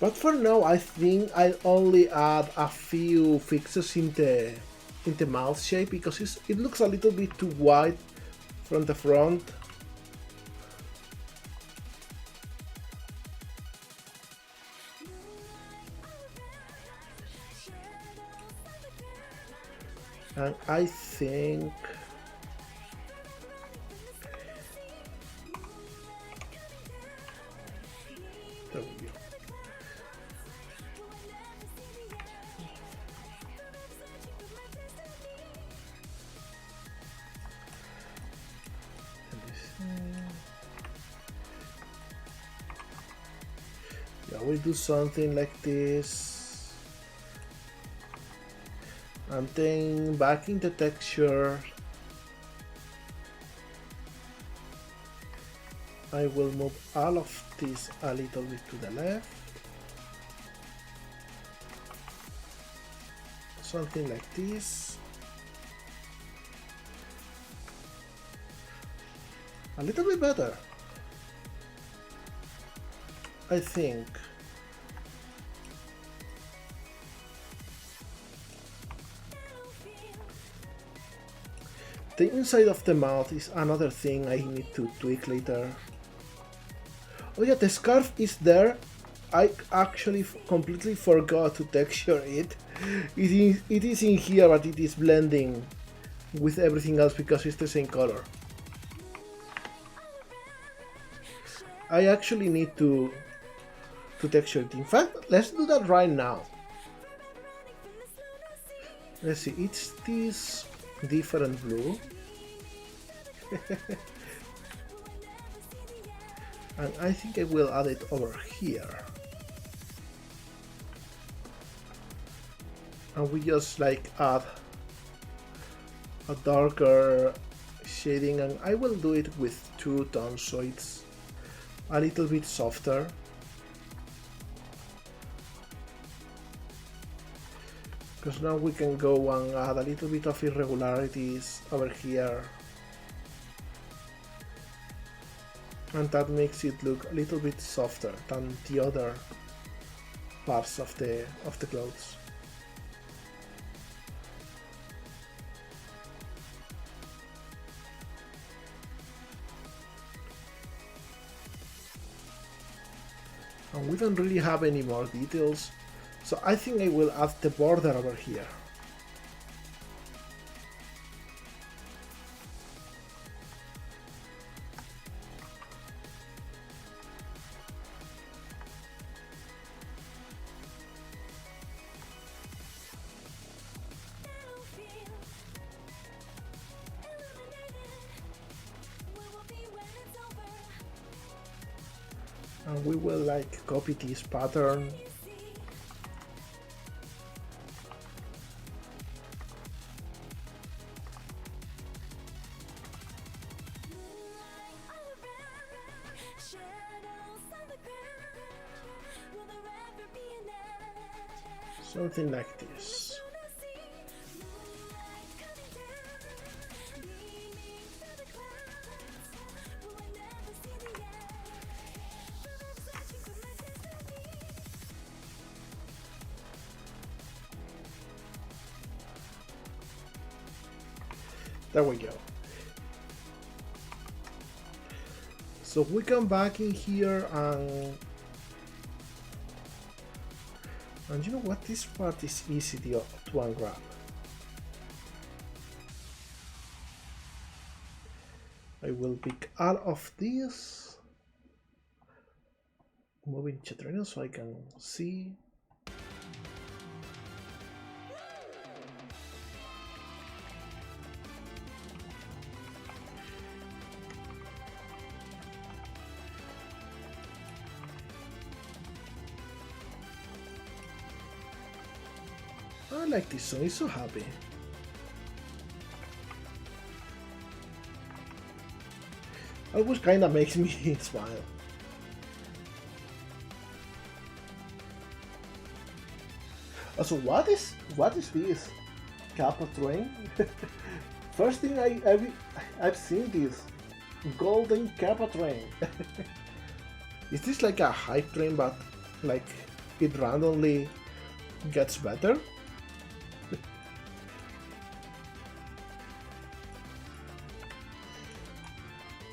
But for now, I think I'll only add a few fixes in the mouth shape, because it looks a little bit too wide from the front. And I think there we go. Yeah, we'll do something like this, and then back in the texture I will move all of this a little bit to the left, something like this, a little bit better, I think. The inside of the mouth is another thing I need to tweak later. Oh yeah, the scarf is there. I actually completely forgot to texture it. It is in here, but it is blending with everything else because it's the same color. I actually need to texture it. In fact, let's do that right now. Let's see, it's this different blue. And I think I will add it over here. And we just like add a darker shading, and I will do it with 2 tones so it's a little bit softer. Because now we can go and add a little bit of irregularities over here. and that makes it look a little bit softer than the other parts of the clothes. And we don't really have any more details, so I think I will add the border over here. And we will like copy this pattern something like this. There we go. So we come back in here and you know what, this part is easy to ungrab. I will pick all of these, moving Chetrino so I can see. I like this song, it's so happy. Always kinda makes me smile. Also, what is this? Kappa train? First thing I've seen this golden Kappa train. Is this like a hype train, but like it randomly gets better?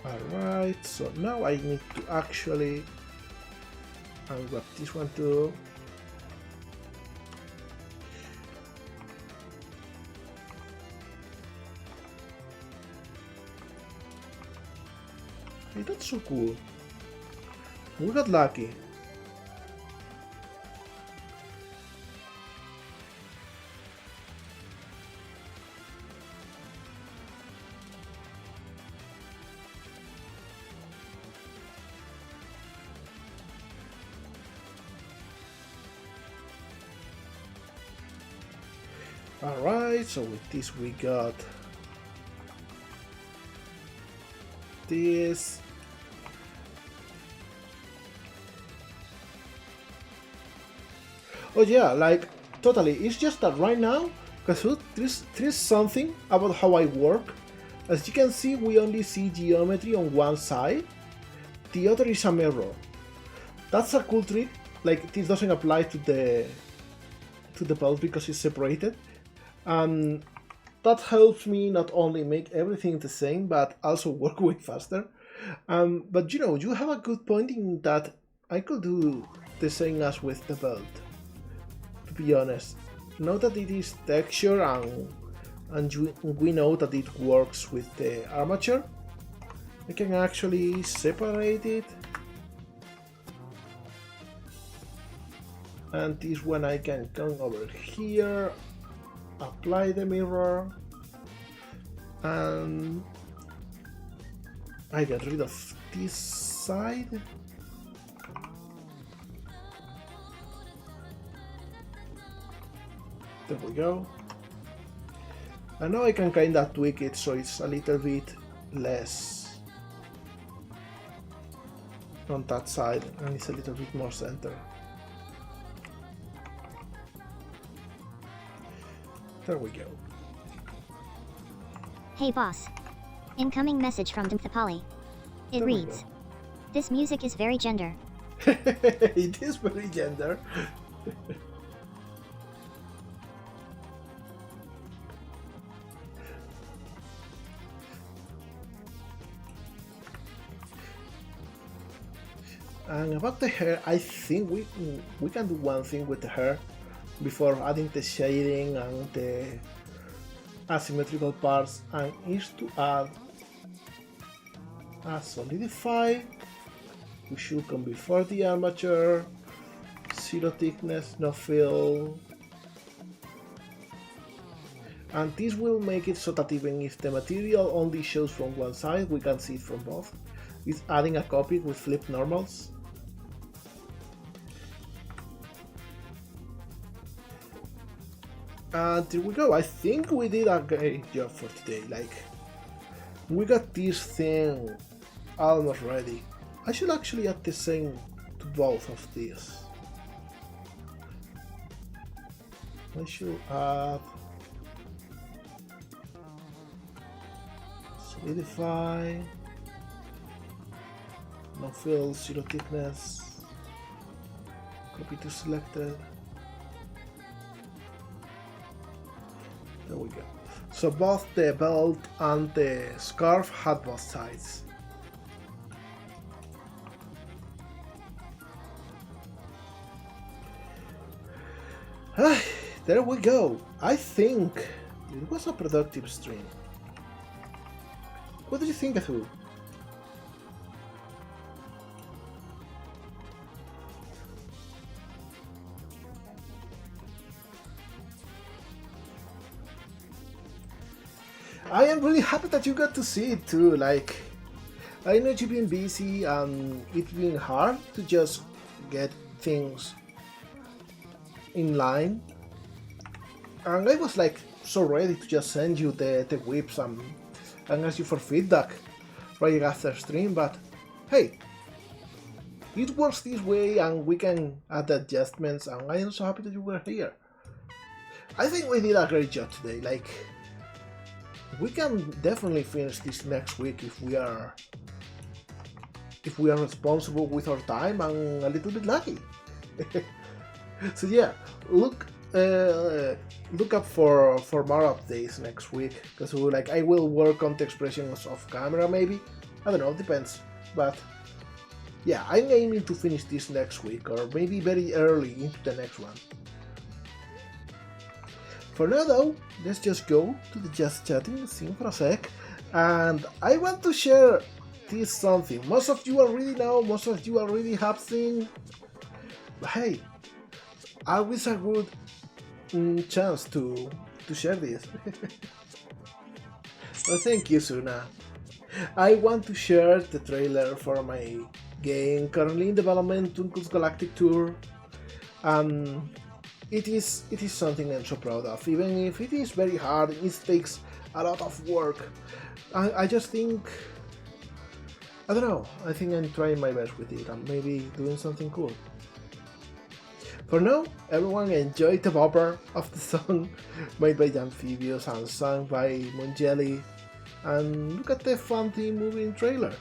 Alright, so now I need to actually unwrap this one too. Hey, that's so cool. We got lucky. Alright, so with this we got this. Oh yeah, like totally, it's just that right now, because there's something about how I work. As you can see, we only see geometry on one side, the other is a mirror. That's a cool trick, like this doesn't apply to the belt because it's separated. And that helps me not only make everything the same, but also work way faster. But you know, you have a good point in that I could do the same as with the belt, to be honest. Now that it is texture and we know that it works with the armature, I can actually separate it. And this one I can come over here, apply the mirror, and I get rid of this side. There we go. And now I can kinda tweak it so it's a little bit less on that side and it's a little bit more center. There we go. Hey boss. Incoming message from Lowpoly. It There we reads, go. This music is very gender. It is very gender. And about the hair, I think we can do one thing with the hair before adding the shading and the asymmetrical parts, and is to add a solidify. We should come before the armature, zero thickness, no fill. And this will make it so that even if the material only shows from one side, we can see it from both. It's adding a copy with flip normals. And here we go. I think we did a great job for today. Like, we got this thing almost ready. I should actually add the same to both of these. I should add solidify, no fill, zero thickness, copy to selected. There we go. So both the belt and the scarf had both sides. There we go. I think it was a productive stream. What do you think, Kazoo? I am really happy that you got to see it too. Like, I know you've been busy and it's been hard to just get things in line. And I was like so ready to just send you the whips and ask you for feedback right after stream, but hey, it works this way and we can add adjustments, and I am so happy that you were here. I think we did a great job today. Like, we can definitely finish this next week if we are responsible with our time and a little bit lucky. So yeah, look up for more updates next week, because like I will work on the expressions off camera maybe. I don't know, depends. But yeah, I'm aiming to finish this next week, or maybe very early into the next one. For now though, let's just go to the just chatting scene for a sec, and I want to share this something. Most of you already know, most of you already have seen, but hey, always a good chance to share this. Well, thank you, Suna. I want to share the trailer for my game currently in development, Twinkle's Galactic Tour. It is something I'm so proud of, even if it is very hard, it takes a lot of work. I just think, I don't know, I think I'm trying my best with it and maybe doing something cool. For now, everyone enjoy the bopper of the song made by the Amphibious and sung by Mongelli, and look at the funny moving trailer.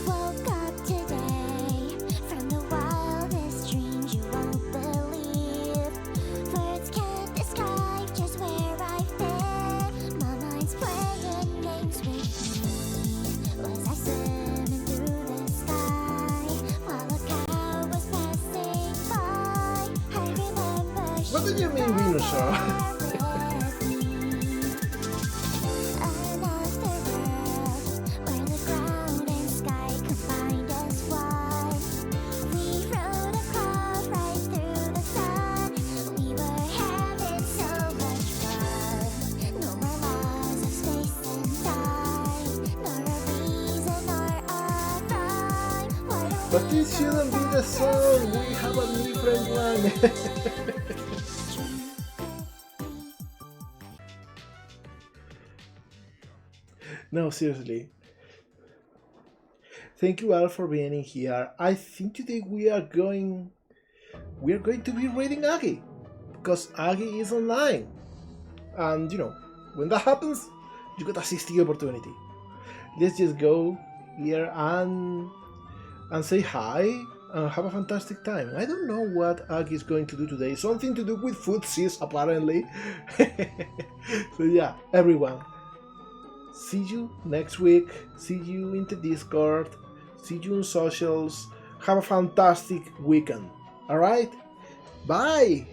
Woke up today from the wildest dreams you won't believe. Words can't describe just where I've been. My mind's playing games with me. Was I swimming through the sky while a cow was passing by? I remember What do you mean, Venusaur? But this shouldn't be the song, we have a different one. No, seriously. Thank you all for being in here. I think today we are going to be reading Aggie, because Aggie is online. And you know, when that happens, you got a 60 opportunity. Let's just go here and say hi and have a fantastic time. I don't know what Aggie is going to do today. Something to do with footsies, apparently. So yeah, everyone. See you next week. See you in the Discord. See you on socials. Have a fantastic weekend. Alright? Bye!